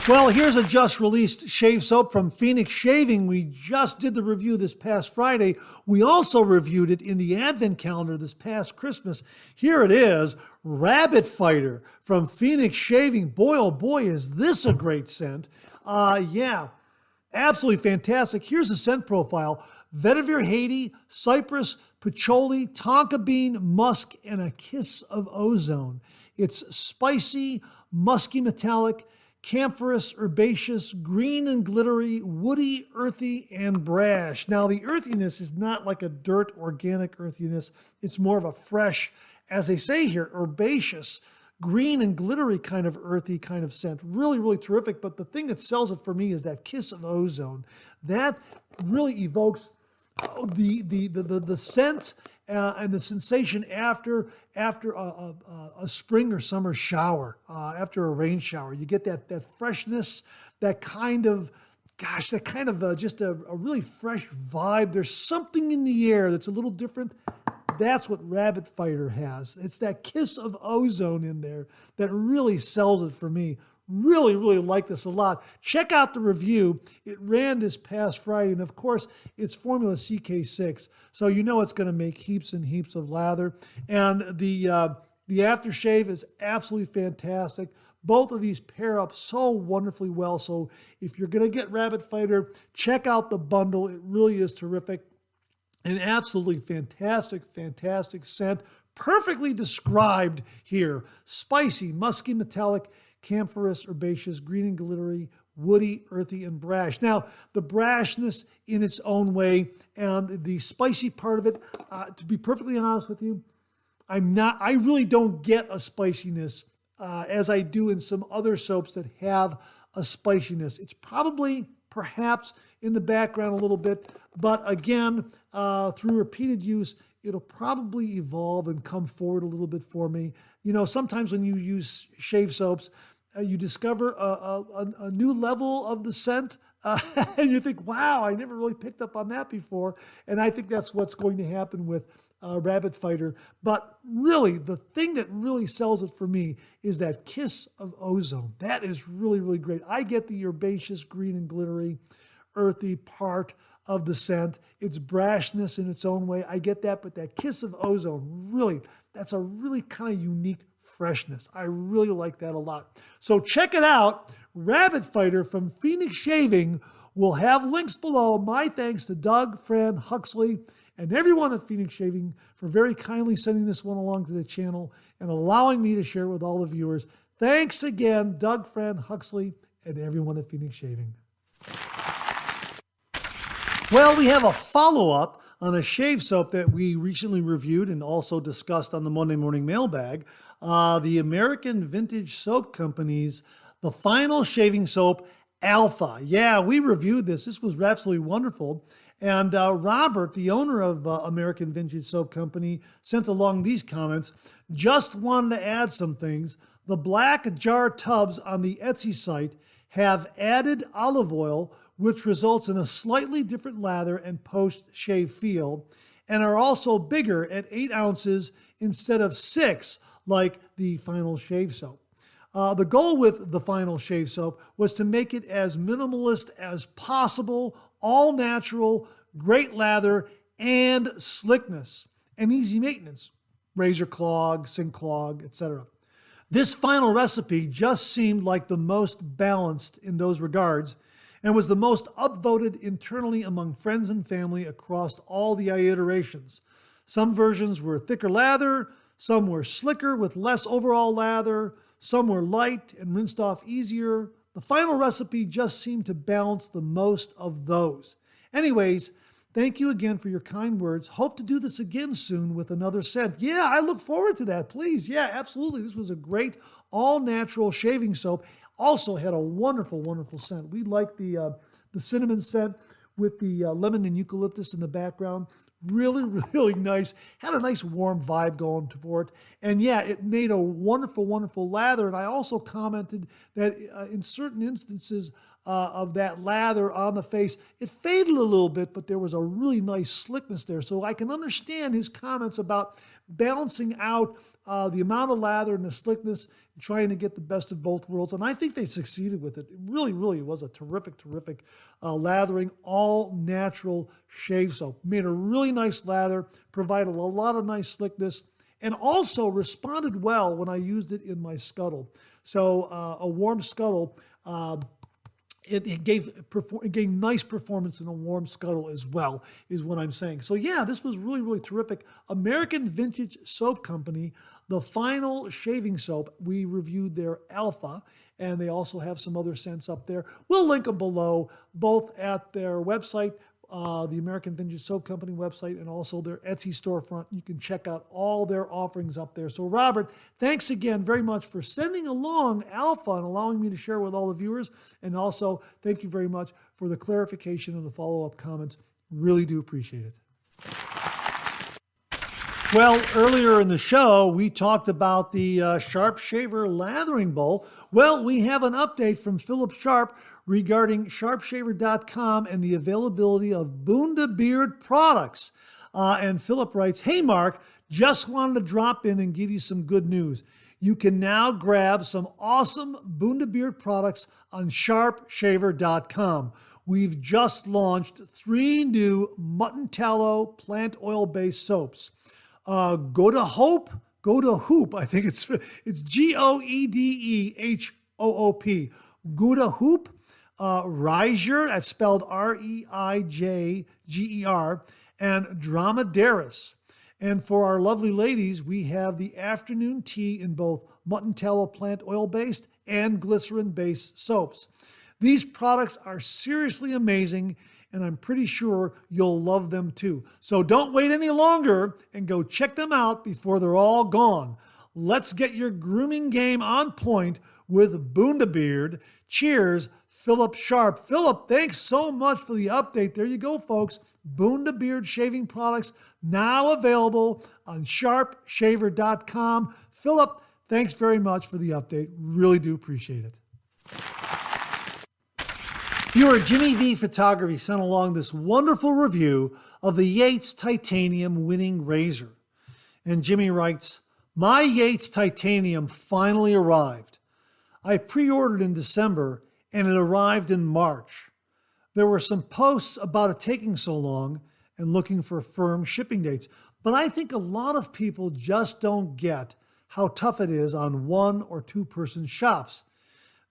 Well, here's a just released shave soap from Phoenix Shaving. We just did the review this past Friday. We also reviewed it in the Advent calendar this past Christmas. Here it is, Rabbit Fighter from Phoenix Shaving. Boy, oh boy, is this a great scent. Yeah, absolutely fantastic. Here's the scent profile. Vetiver Haiti, cypress, patchouli, tonka bean, musk, and a kiss of ozone. It's spicy, musky metallic, camphorous, herbaceous, green and glittery, woody, earthy, and brash. Now, the earthiness is not like a dirt organic earthiness. It's more of a fresh, as they say here, herbaceous, green and glittery kind of earthy kind of scent. Really, really terrific. But the thing that sells it for me is that kiss of ozone. That really evokes the scent and the sensation after a spring or summer shower, after a rain shower. You get that freshness, that kind of just a really fresh vibe. There's something in the air that's a little different. That's what Rabbit Fighter has. It's that kiss of ozone in there that really sells it for me. Really, really like this a lot. Check out the review. It ran this past Friday, and of course, it's Formula CK6, so you know it's going to make heaps and heaps of lather. And the aftershave is absolutely fantastic. Both of these pair up so wonderfully well. So if you're going to get Rabbit Fighter, check out the bundle. It really is terrific. An absolutely fantastic, fantastic scent. Perfectly described here. Spicy, musky, metallic, camphorous, herbaceous, green and glittery, woody, earthy, and brash. Now, the brashness in its own way and the spicy part of it, to be perfectly honest with you, I really don't get a spiciness as I do in some other soaps that have a spiciness. It's probably, perhaps, in the background a little bit, but again, through repeated use, it'll probably evolve and come forward a little bit for me. You know, sometimes when you use shave soaps, you discover a new level of the scent, and you think, wow, I never really picked up on that before. And I think that's what's going to happen with Rabbit Fighter. But really, the thing that really sells it for me is that kiss of ozone. That is really, really great. I get the herbaceous, green and glittery, earthy part of the scent. It's brashness in its own way. I get that, but that kiss of ozone, really, that's a really kind of unique freshness. I really like that a lot. So check it out. Rabbit Fighter from Phoenix Shaving. Will have links below. My thanks to Doug, Fran, Huxley, and everyone at Phoenix Shaving for very kindly sending this one along to the channel and allowing me to share it with all the viewers. Thanks again, Doug, Fran, Huxley, and everyone at Phoenix Shaving. Well, we have a follow-up on a shave soap that we recently reviewed and also discussed on the Monday Morning Mailbag. The American Vintage Soap Company's The Final Shaving Soap Alpha. Yeah, we reviewed this. This was absolutely wonderful. And Robert, the owner of American Vintage Soap Company, sent along these comments. Just wanted to add some things. The black jar tubs on the Etsy site have added olive oil, which results in a slightly different lather and post-shave feel, and are also bigger at 8 ounces instead of 6 like the Final Shave Soap. The goal with the Final Shave Soap was to make it as minimalist as possible, all natural, great lather, and slickness, and easy maintenance, razor clog, sink clog, etc. This final recipe just seemed like the most balanced in those regards, and was the most upvoted internally among friends and family across all the iterations. Some versions were thicker lather, some were slicker with less overall lather, some were light and rinsed off easier. The final recipe just seemed to balance the most of those. Anyways, thank you again for your kind words. Hope to do this again soon with another scent. Yeah, I look forward to that, please. Yeah, absolutely. This was a great all-natural shaving soap. Also had a wonderful, wonderful scent. We like the cinnamon scent with the lemon and eucalyptus in the background. Really, really nice. Had a nice warm vibe going for it. And yeah, it made a wonderful, wonderful lather. And I also commented that in certain instances of that lather on the face, it faded a little bit, but there was a really nice slickness there. So I can understand his comments about balancing out the amount of lather and the slickness, and trying to get the best of both worlds. And I think they succeeded with it. It really, really was a terrific, terrific lathering, all natural shave soap. Made a really nice lather, provided a lot of nice slickness, and also responded well when I used it in my scuttle. So a warm scuttle, it gave nice performance in a warm scuttle as well, is what I'm saying. So yeah, this was really, really terrific. American Vintage Soap Company, the Final Shaving Soap. We reviewed their Alpha, and they also have some other scents up there. We'll link them below, both at their website, the American Vintage Soap Company website, and also their Etsy storefront. You can check out all their offerings up there. So Robert, thanks again very much for sending along Alpha and allowing me to share with all the viewers. And also, thank you very much for the clarification and the follow-up comments. Really do appreciate it. Well, earlier in the show, we talked about the Sharp Shaver Lathering Bowl. Well, we have an update from Philip Sharp regarding sharpshaver.com and the availability of Bundabeard products. And Philip writes, "Hey, Mark, just wanted to drop in and give you some good news. You can now grab some awesome Bundabeard products on sharpshaver.com. We've just launched 3 new mutton tallow plant oil-based soaps. Go to Hoop. I think it's Goedehoop. Gouda Hoop. Reiger, that's spelled Reiger, and Dromedaris. And for our lovely ladies, we have the afternoon tea in both mutton tallow plant oil-based and glycerin-based soaps. These products are seriously amazing, and I'm pretty sure you'll love them too. So don't wait any longer and go check them out before they're all gone. Let's get your grooming game on point with Bundabeard. Cheers, Philip Sharp." Philip, thanks so much for the update. There you go, folks. Bundabeard shaving products now available on sharpshaver.com. Philip, thanks very much for the update. Really do appreciate it. Viewer Jimmy V Photography sent along this wonderful review of the Yates Titanium winning razor. And Jimmy writes, "My Yates Titanium finally arrived. I pre-ordered in December and it arrived in March. There were some posts about it taking so long and looking for firm shipping dates, but I think a lot of people just don't get how tough it is on 1 or 2 person shops.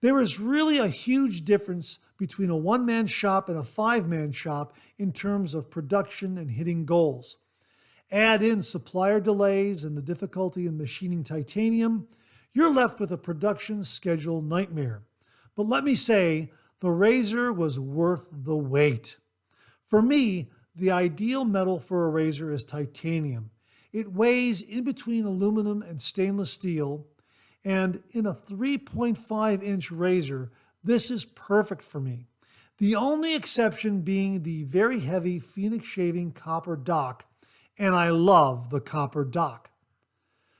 There is really a huge difference between a 1-man shop and a 5-man shop in terms of production and hitting goals. Add in supplier delays and the difficulty in machining titanium, you're left with a production schedule nightmare. But let me say, the razor was worth the wait. For me, the ideal metal for a razor is titanium. It weighs in between aluminum and stainless steel, and in a 3.5-inch razor, this is perfect for me. The only exception being the very heavy Phoenix Shaving copper dock, and I love the copper dock.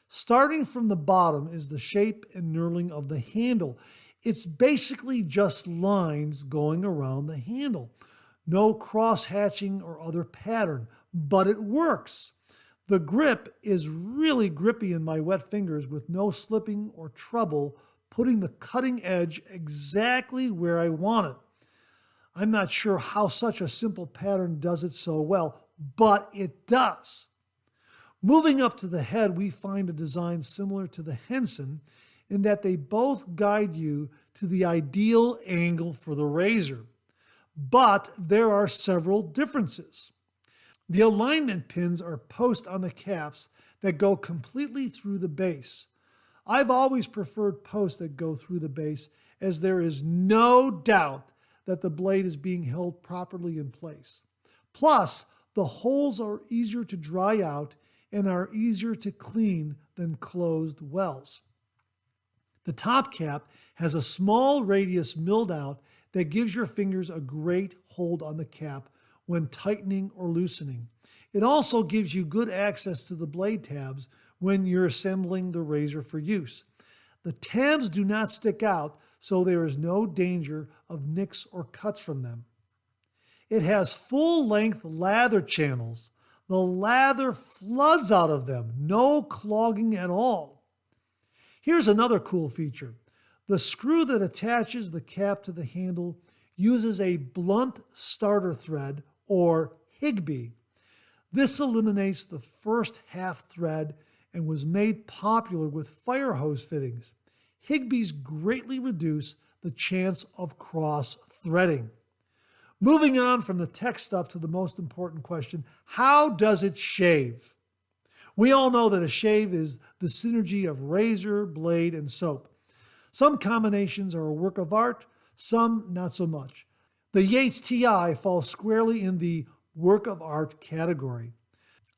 Starting from the bottom is the shape and knurling of the handle. It's basically just lines going around the handle. No cross-hatching or other pattern, but it works. The grip is really grippy in my wet fingers with no slipping or trouble putting the cutting edge exactly where I want it. I'm not sure how such a simple pattern does it so well, but it does. Moving up to the head, we find a design similar to the Henson in that they both guide you to the ideal angle for the razor. But there are several differences. The alignment pins are posts on the caps that go completely through the base. I've always preferred posts that go through the base, as there is no doubt that the blade is being held properly in place. Plus, the holes are easier to dry out and are easier to clean than closed wells. The top cap has a small radius milled out that gives your fingers a great hold on the cap when tightening or loosening. It also gives you good access to the blade tabs when you're assembling the razor for use. The tabs do not stick out, so there is no danger of nicks or cuts from them. It has full-length lather channels. The lather floods out of them, no clogging at all. Here's another cool feature. The screw that attaches the cap to the handle uses a blunt starter thread, or Higbee. This eliminates the first half thread and was made popular with fire hose fittings. Higbees greatly reduce the chance of cross-threading. Moving on from the tech stuff to the most important question, how does it shave? We all know that a shave is the synergy of razor, blade, and soap. Some combinations are a work of art, some not so much. The Yates TI falls squarely in the work of art category.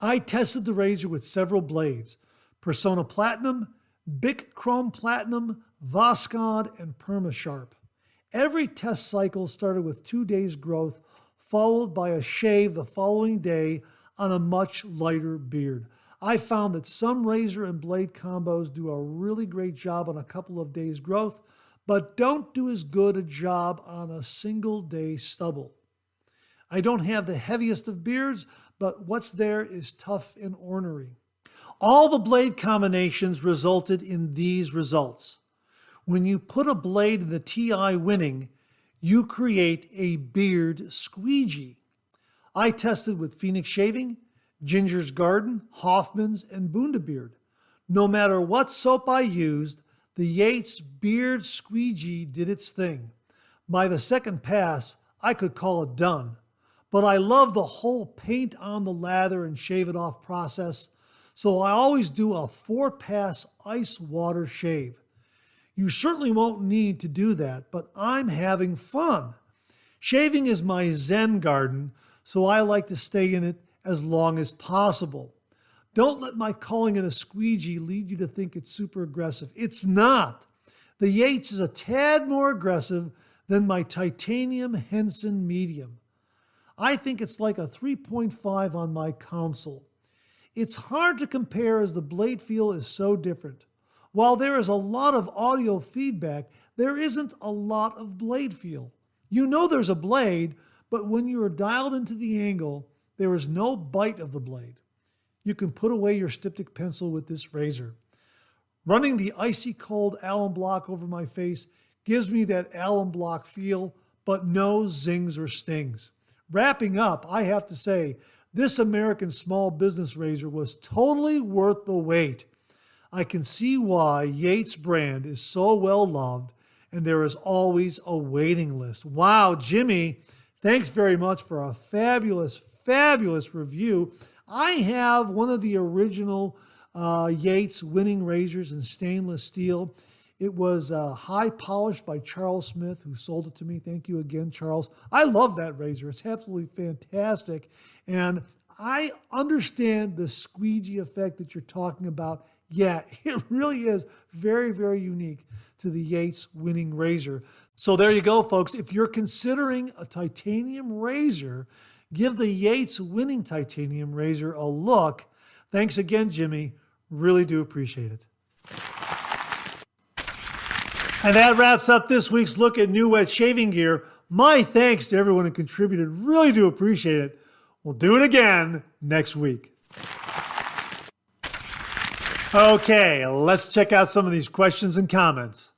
I tested the razor with several blades: Persona Platinum, Bic Chrome Platinum, Voskhod, and Permasharp. Every test cycle started with 2 days growth, followed by a shave the following day on a much lighter beard. I found that some razor and blade combos do a really great job on a couple of days growth, but don't do as good a job on a single day stubble. I don't have the heaviest of beards, but what's there is tough and ornery. All the blade combinations resulted in these results. When you put a blade in the TI winning, you create a beard squeegee. I tested with Phoenix Shaving, Ginger's Garden, Hoffman's, and Bundabeard. No matter what soap I used, the Yates beard squeegee did its thing. By the second pass, I could call it done. But I love the whole paint on the lather and shave it off process, so I always do a 4-pass ice water shave. You certainly won't need to do that, but I'm having fun. Shaving is my Zen garden, so I like to stay in it as long as possible. Don't let my calling it a squeegee lead you to think it's super aggressive. It's not. The Yates is a tad more aggressive than my titanium Henson medium. I think it's like a 3.5 on my console. It's hard to compare as the blade feel is so different. While there is a lot of audio feedback, there isn't a lot of blade feel. You know there's a blade, but when you are dialed into the angle, there is no bite of the blade. You can put away your styptic pencil with this razor. Running the icy cold alum block over my face gives me that alum block feel, but no zings or stings. Wrapping up, I have to say, this American small business razor was totally worth the wait. I can see why Yates brand is so well loved, and there is always a waiting list. Wow, Jimmy, thanks very much for a fabulous, fabulous review. I have one of the original Yates winning razors in stainless steel. It was high polished by Charles Smith, who sold it to me. Thank you again, Charles. I love that razor. It's absolutely fantastic. And I understand the squeegee effect that you're talking about. Yeah, it really is very, very unique to the Yates winning razor. So there you go, folks. If you're considering a titanium razor, give the Yates winning titanium razor a look. Thanks again, Jimmy. Really do appreciate it. And that wraps up this week's look at new wet shaving gear. My thanks to everyone who contributed. Really do appreciate it. We'll do it again next week. Okay, let's check out some of these questions and comments.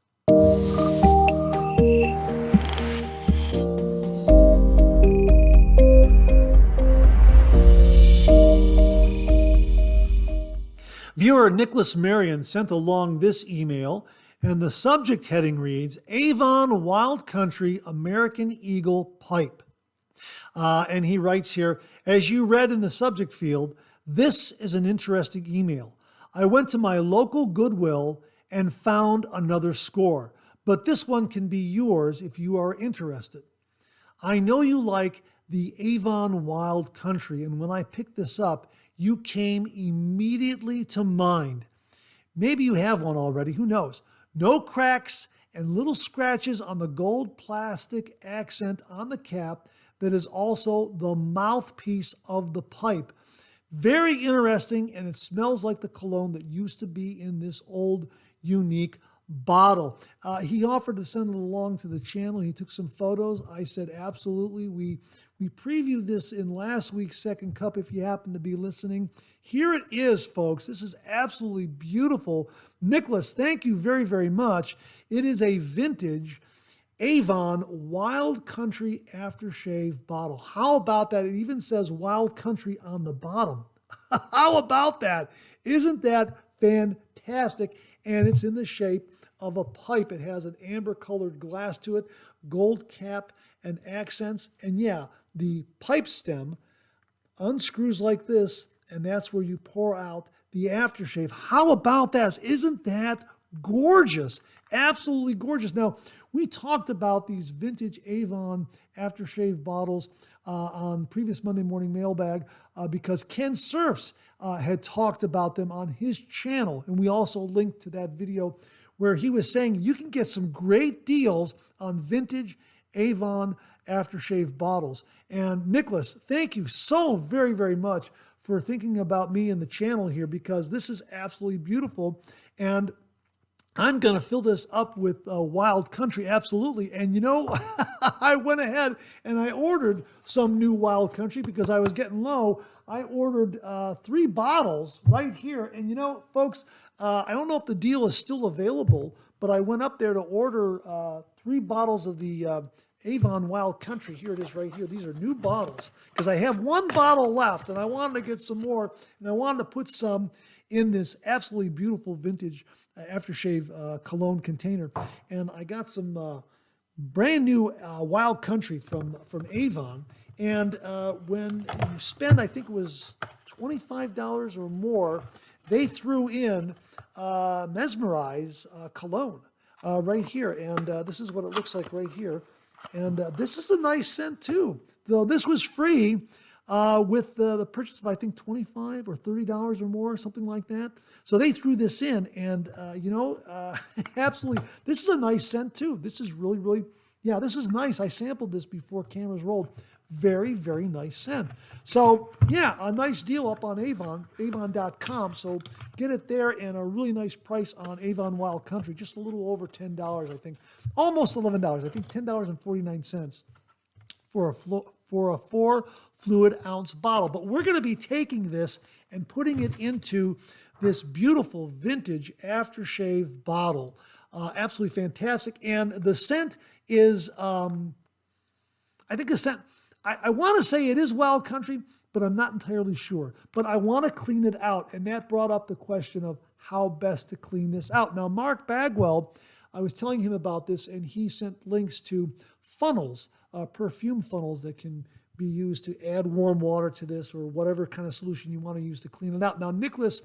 Viewer Nicholas Marion sent along this email, and the subject heading reads, Avon Wild Country American Eagle Pipe. And he writes here, as you read in the subject field, this is an interesting email. I went to my local Goodwill and found another score, but this one can be yours if you are interested. I know you like the Avon Wild Country, and when I picked this up, you came immediately to mind. Maybe you have one already, who knows? No cracks and little scratches on the gold plastic accent on the cap that is also the mouthpiece of the pipe. Very interesting, and it smells like the cologne that used to be in this old, unique bottle. He offered to send it along to the channel. He took some photos. I said, absolutely. We previewed this in last week's Second Cup if you happen to be listening. Here it is, folks. This is absolutely beautiful. Nicholas, thank you very, very much. It is a vintage Avon Wild Country Aftershave bottle. How about that? It even says Wild Country on the bottom. How about that? Isn't that fantastic? And it's in the shape of a pipe. It has an amber-colored glass to it, gold cap and accents. And yeah, the pipe stem unscrews like this, and that's where you pour out the aftershave. How about that? Isn't that gorgeous? Absolutely gorgeous. Now, we talked about these vintage Avon aftershave bottles on previous Monday Morning Mailbag because Ken Surfs had talked about them on his channel. And we also linked to that video where he was saying you can get some great deals on vintage Avon aftershave bottles. And Nicholas, thank you so very, very much for thinking about me and the channel here, because this is absolutely beautiful. And I'm going to fill this up with Wild Country, absolutely. And you know, I went ahead and I ordered some new Wild Country because I was getting low. I ordered 3 bottles right here. And you know, folks, I don't know if the deal is still available, but I went up there to order 3 bottles of the Avon Wild Country. Here it is right here. These are new bottles because I have 1 bottle left and I wanted to get some more, and I wanted to put some in this absolutely beautiful vintage aftershave cologne container. And I got some brand new Wild Country from Avon. And when you spend, I think it was $25 or more, they threw in Mesmerize cologne right here. And this is what it looks like right here. And this is a nice scent too. Though this was free with the purchase of, I think, $25 or $30 or more, something like that. So they threw this in, and you know, absolutely, this is a nice scent too. This is really, really, yeah, this is nice. I sampled this before cameras rolled. Very, very nice scent. So yeah, a nice deal up on Avon, avon.com. So get it there, and a really nice price on Avon Wild Country, just a little over $10, I think, almost $11. I think $10.49 for a 4 fluid ounce bottle. But we're going to be taking this and putting it into this beautiful vintage aftershave bottle. Absolutely fantastic. And the scent is, I think the scent, I want to say it is Wild Country, but I'm not entirely sure. But I want to clean it out. And that brought up the question of how best to clean this out. Now, Mark Bagwell, I was telling him about this, and he sent links to funnels, perfume funnels that can be used to add warm water to this, or whatever kind of solution you want to use to clean it out. Now, Nicholas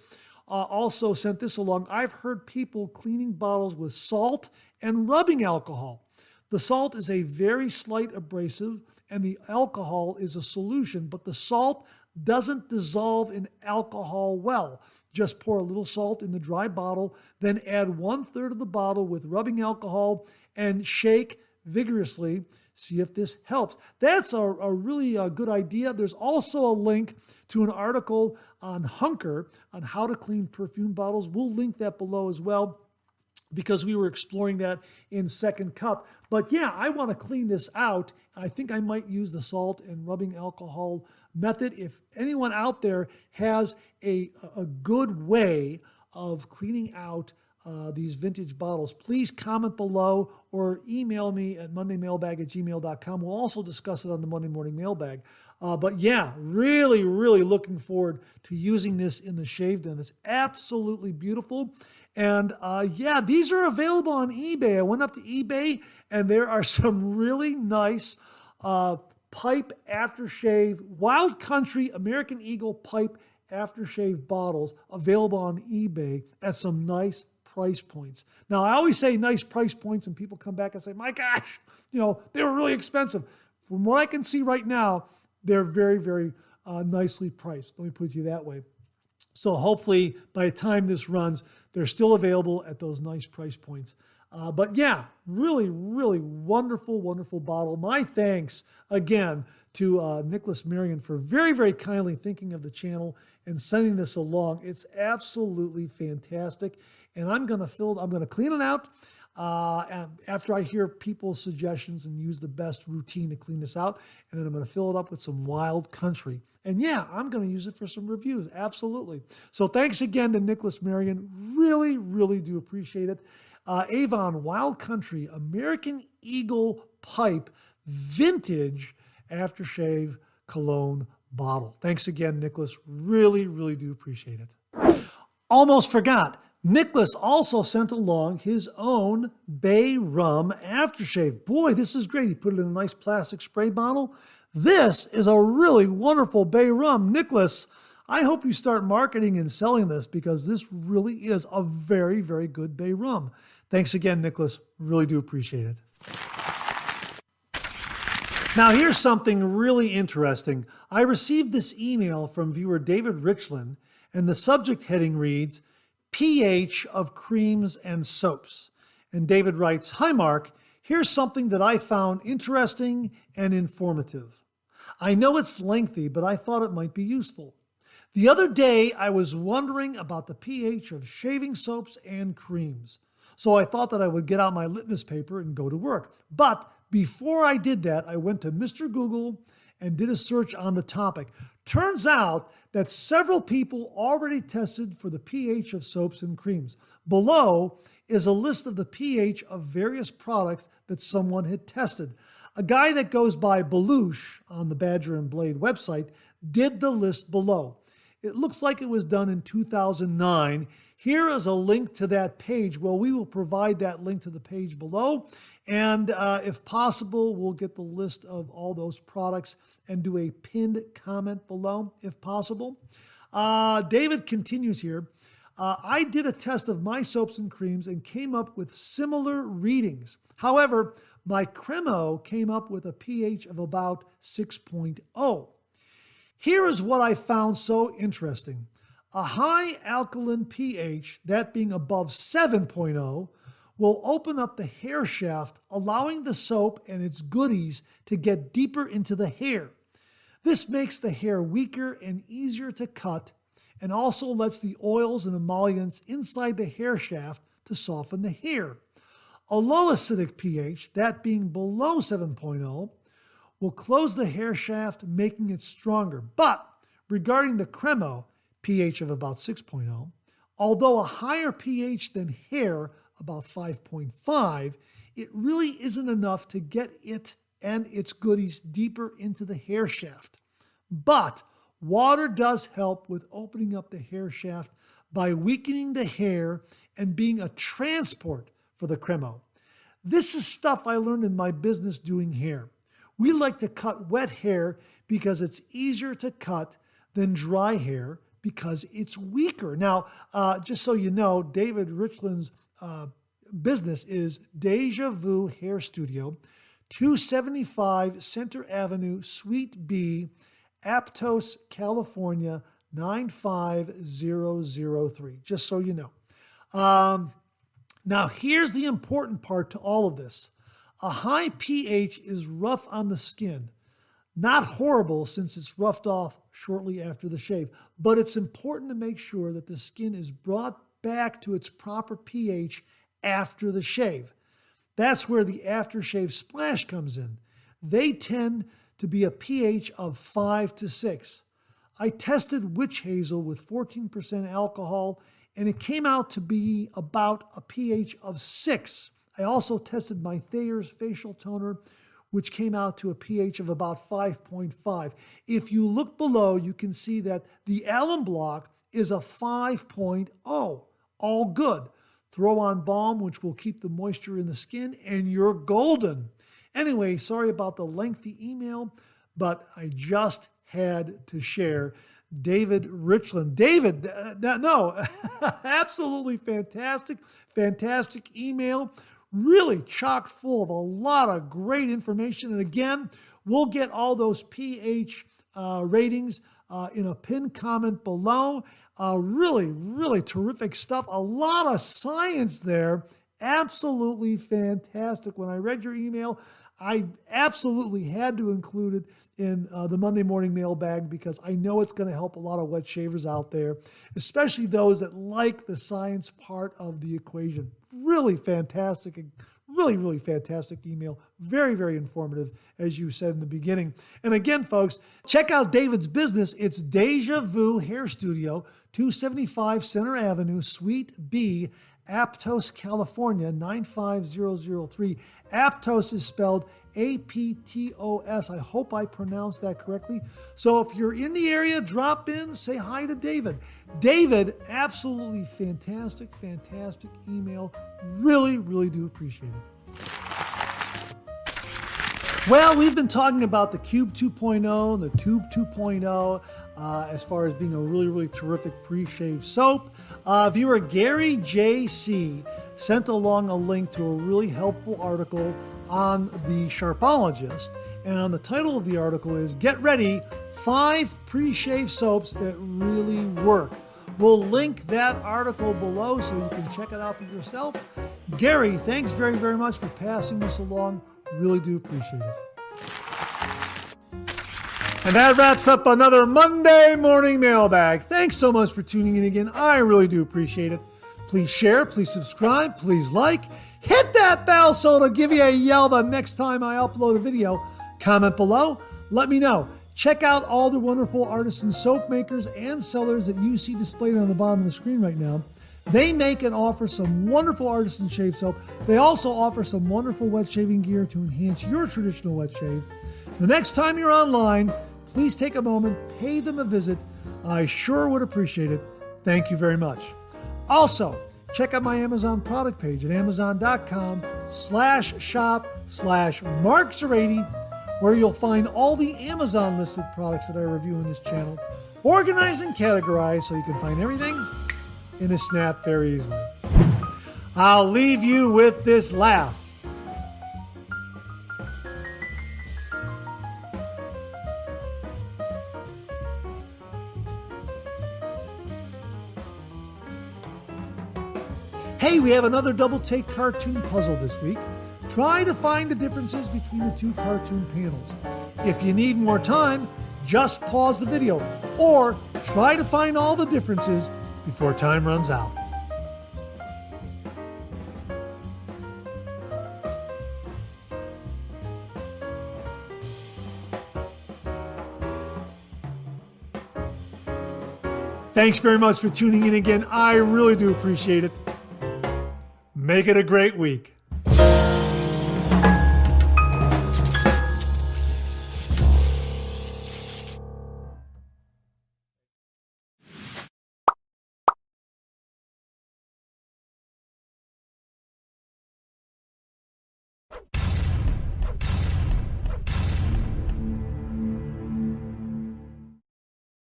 also sent this along. I've heard people cleaning bottles with salt and rubbing alcohol. The salt is a very slight abrasive and the alcohol is a solution, but the salt doesn't dissolve in alcohol well. Just pour a little salt in the dry bottle, then add 1/3 of the bottle with rubbing alcohol and shake vigorously. See if this helps. That's a really good idea. There's also a link to an article on Hunker on how to clean perfume bottles. We'll link that below as well, because we were exploring that in Second Cup. But yeah, I want to clean this out. I think I might use the salt and rubbing alcohol method. If anyone out there has a good way of cleaning out these vintage bottles, please comment below or email me at mondaymailbag@gmail.com. We'll also discuss it on the Monday Morning Mailbag. But yeah, really, really looking forward to using this in the shave den. It's absolutely beautiful. And yeah, these are available on eBay. I went up to eBay and there are some really nice pipe aftershave, Wild Country American Eagle pipe aftershave bottles available on eBay at some nice price points. Now, I always say nice price points and people come back and say, my gosh, they were really expensive. From what I can see right now, they're very, very nicely priced. Let me put it to you that way. So hopefully by the time this runs, they're still available at those nice price points. But yeah, really, really wonderful, wonderful bottle. My thanks again to Nicholas Marion for very, very kindly thinking of the channel and sending this along. It's absolutely fantastic. And I'm going to clean it out after I hear people's suggestions and use the best routine to clean this out. And then I'm going to fill it up with some Wild Country. And yeah, I'm going to use it for some reviews. Absolutely. So thanks again to Nicholas Marion. Really, really do appreciate it. Avon Wild Country American Eagle Pipe Vintage Aftershave Cologne Bottle. Thanks again, Nicholas. Really, really do appreciate it. Almost forgot. Nicholas also sent along his own Bay Rum aftershave. Boy, this is great. He put it in a nice plastic spray bottle. This is a really wonderful Bay Rum. Nicholas, I hope you start marketing and selling this because this really is a very, very good Bay Rum. Thanks again, Nicholas. Really do appreciate it. Now, here's something really interesting. I received this email from viewer David Richland, and the subject heading reads, pH of creams and soaps. And David writes, hi, Mark. Here's something that I found interesting and informative. I know it's lengthy, but I thought it might be useful. The other day, I was wondering about the pH of shaving soaps and creams. So I thought that I would get out my litmus paper and go to work. But before I did that, I went to Mr. Google and did a search on the topic. Turns out that several people already tested for the pH of soaps and creams. Below is a list of the pH of various products that someone had tested. A guy that goes by Belush on the Badger and Blade website did the list below. It looks like it was done in 2009. Here is a link to that page. Well, we will provide that link to the page below. And if possible, we'll get the list of all those products and do a pinned comment below, if possible. David continues here. I did a test of my soaps and creams and came up with similar readings. However, my Cremo came up with a pH of about 6.0. Here is what I found so interesting. A high alkaline pH, that being above 7.0, will open up the hair shaft, allowing the soap and its goodies to get deeper into the hair. This makes the hair weaker and easier to cut, and also lets the oils and emollients inside the hair shaft to soften the hair. A low acidic pH, that being below 7.0, will close the hair shaft, making it stronger. But regarding the Cremo, pH of about 6.0, although a higher pH than hair, about 5.5, it really isn't enough to get it and its goodies deeper into the hair shaft. But water does help with opening up the hair shaft by weakening the hair and being a transport for the Cremo. This is stuff I learned in my business doing hair. We like to cut wet hair because it's easier to cut than dry hair because it's weaker. Now, just so you know, David Richland's business is Deja Vu Hair Studio, 275 Center Avenue, Suite B, Aptos, California, 95003, just so you know. Now, here's the important part to all of this. A high pH is rough on the skin. Not horrible since it's roughed off shortly after the shave, but it's important to make sure that the skin is brought back to its proper pH after the shave. That's where the aftershave splash comes in. They tend to be a pH of 5 to 6. I tested witch hazel with 14% alcohol, and it came out to be about a pH of 6. I also tested my Thayer's facial toner, which came out to a pH of about 5.5. If you look below, you can see that the alum block is a 5.0. All good. Throw on balm, which will keep the moisture in the skin, and you're golden. Anyway, sorry about the lengthy email, but I just had to share David Richland. David, no, absolutely fantastic email. Really chock full of a lot of great information. And again, we'll get all those pH ratings in a pinned comment below. Really terrific stuff. A lot of science there. Absolutely fantastic. When I read your email, I absolutely had to include it in the Monday Morning Mailbag because I know it's going to help a lot of wet shavers out there, especially those that like the science part of the equation. Really fantastic, really fantastic email. Very informative, as you said in the beginning. And again, folks, check out David's business. It's Deja Vu Hair Studio, 275 Center Avenue, Suite B, Aptos, California, 95003. Aptos is spelled Aptos. I hope I pronounced that correctly. So if you're in the area, drop in, say hi to David. David, absolutely fantastic email. Really do appreciate it. Well, we've been talking about the Cube 2.0 and the Tube 2.0 as far as being a really terrific pre-shave soap. Viewer Gary J.C. sent along a link to a really helpful article on the Sharpologist. And the title of the article is Get Ready, 5 Pre-Shave Soaps That Really Work. We'll link that article below so you can check it out for yourself. Gary, thanks very much for passing this along. Really do appreciate it. And that wraps up another Monday Morning Mailbag. Thanks so much for tuning in again. I really do appreciate it. Please share, please subscribe, please like. Hit that bell so it'll give you a yell the next time I upload a video. Comment below. Let me know. Check out all the wonderful artisan soap makers and sellers that you see displayed on the bottom of the screen right now. They make and offer some wonderful artisan shave soap. They also offer some wonderful wet shaving gear to enhance your traditional wet shave. The next time you're online, please take a moment, pay them a visit. I sure would appreciate it. Thank you very much. Also, check out my Amazon product page at amazon.com/shop/Mark080, where you'll find all the Amazon listed products that I review in this channel, organized and categorized so you can find everything in a snap very easily. I'll leave you with this laugh. Hey, we have another double take cartoon puzzle this week. Try to find the differences between the two cartoon panels. If you need more time, just pause the video or try to find all the differences before time runs out. Thanks very much for tuning in again. I really do appreciate it. Make it a great week.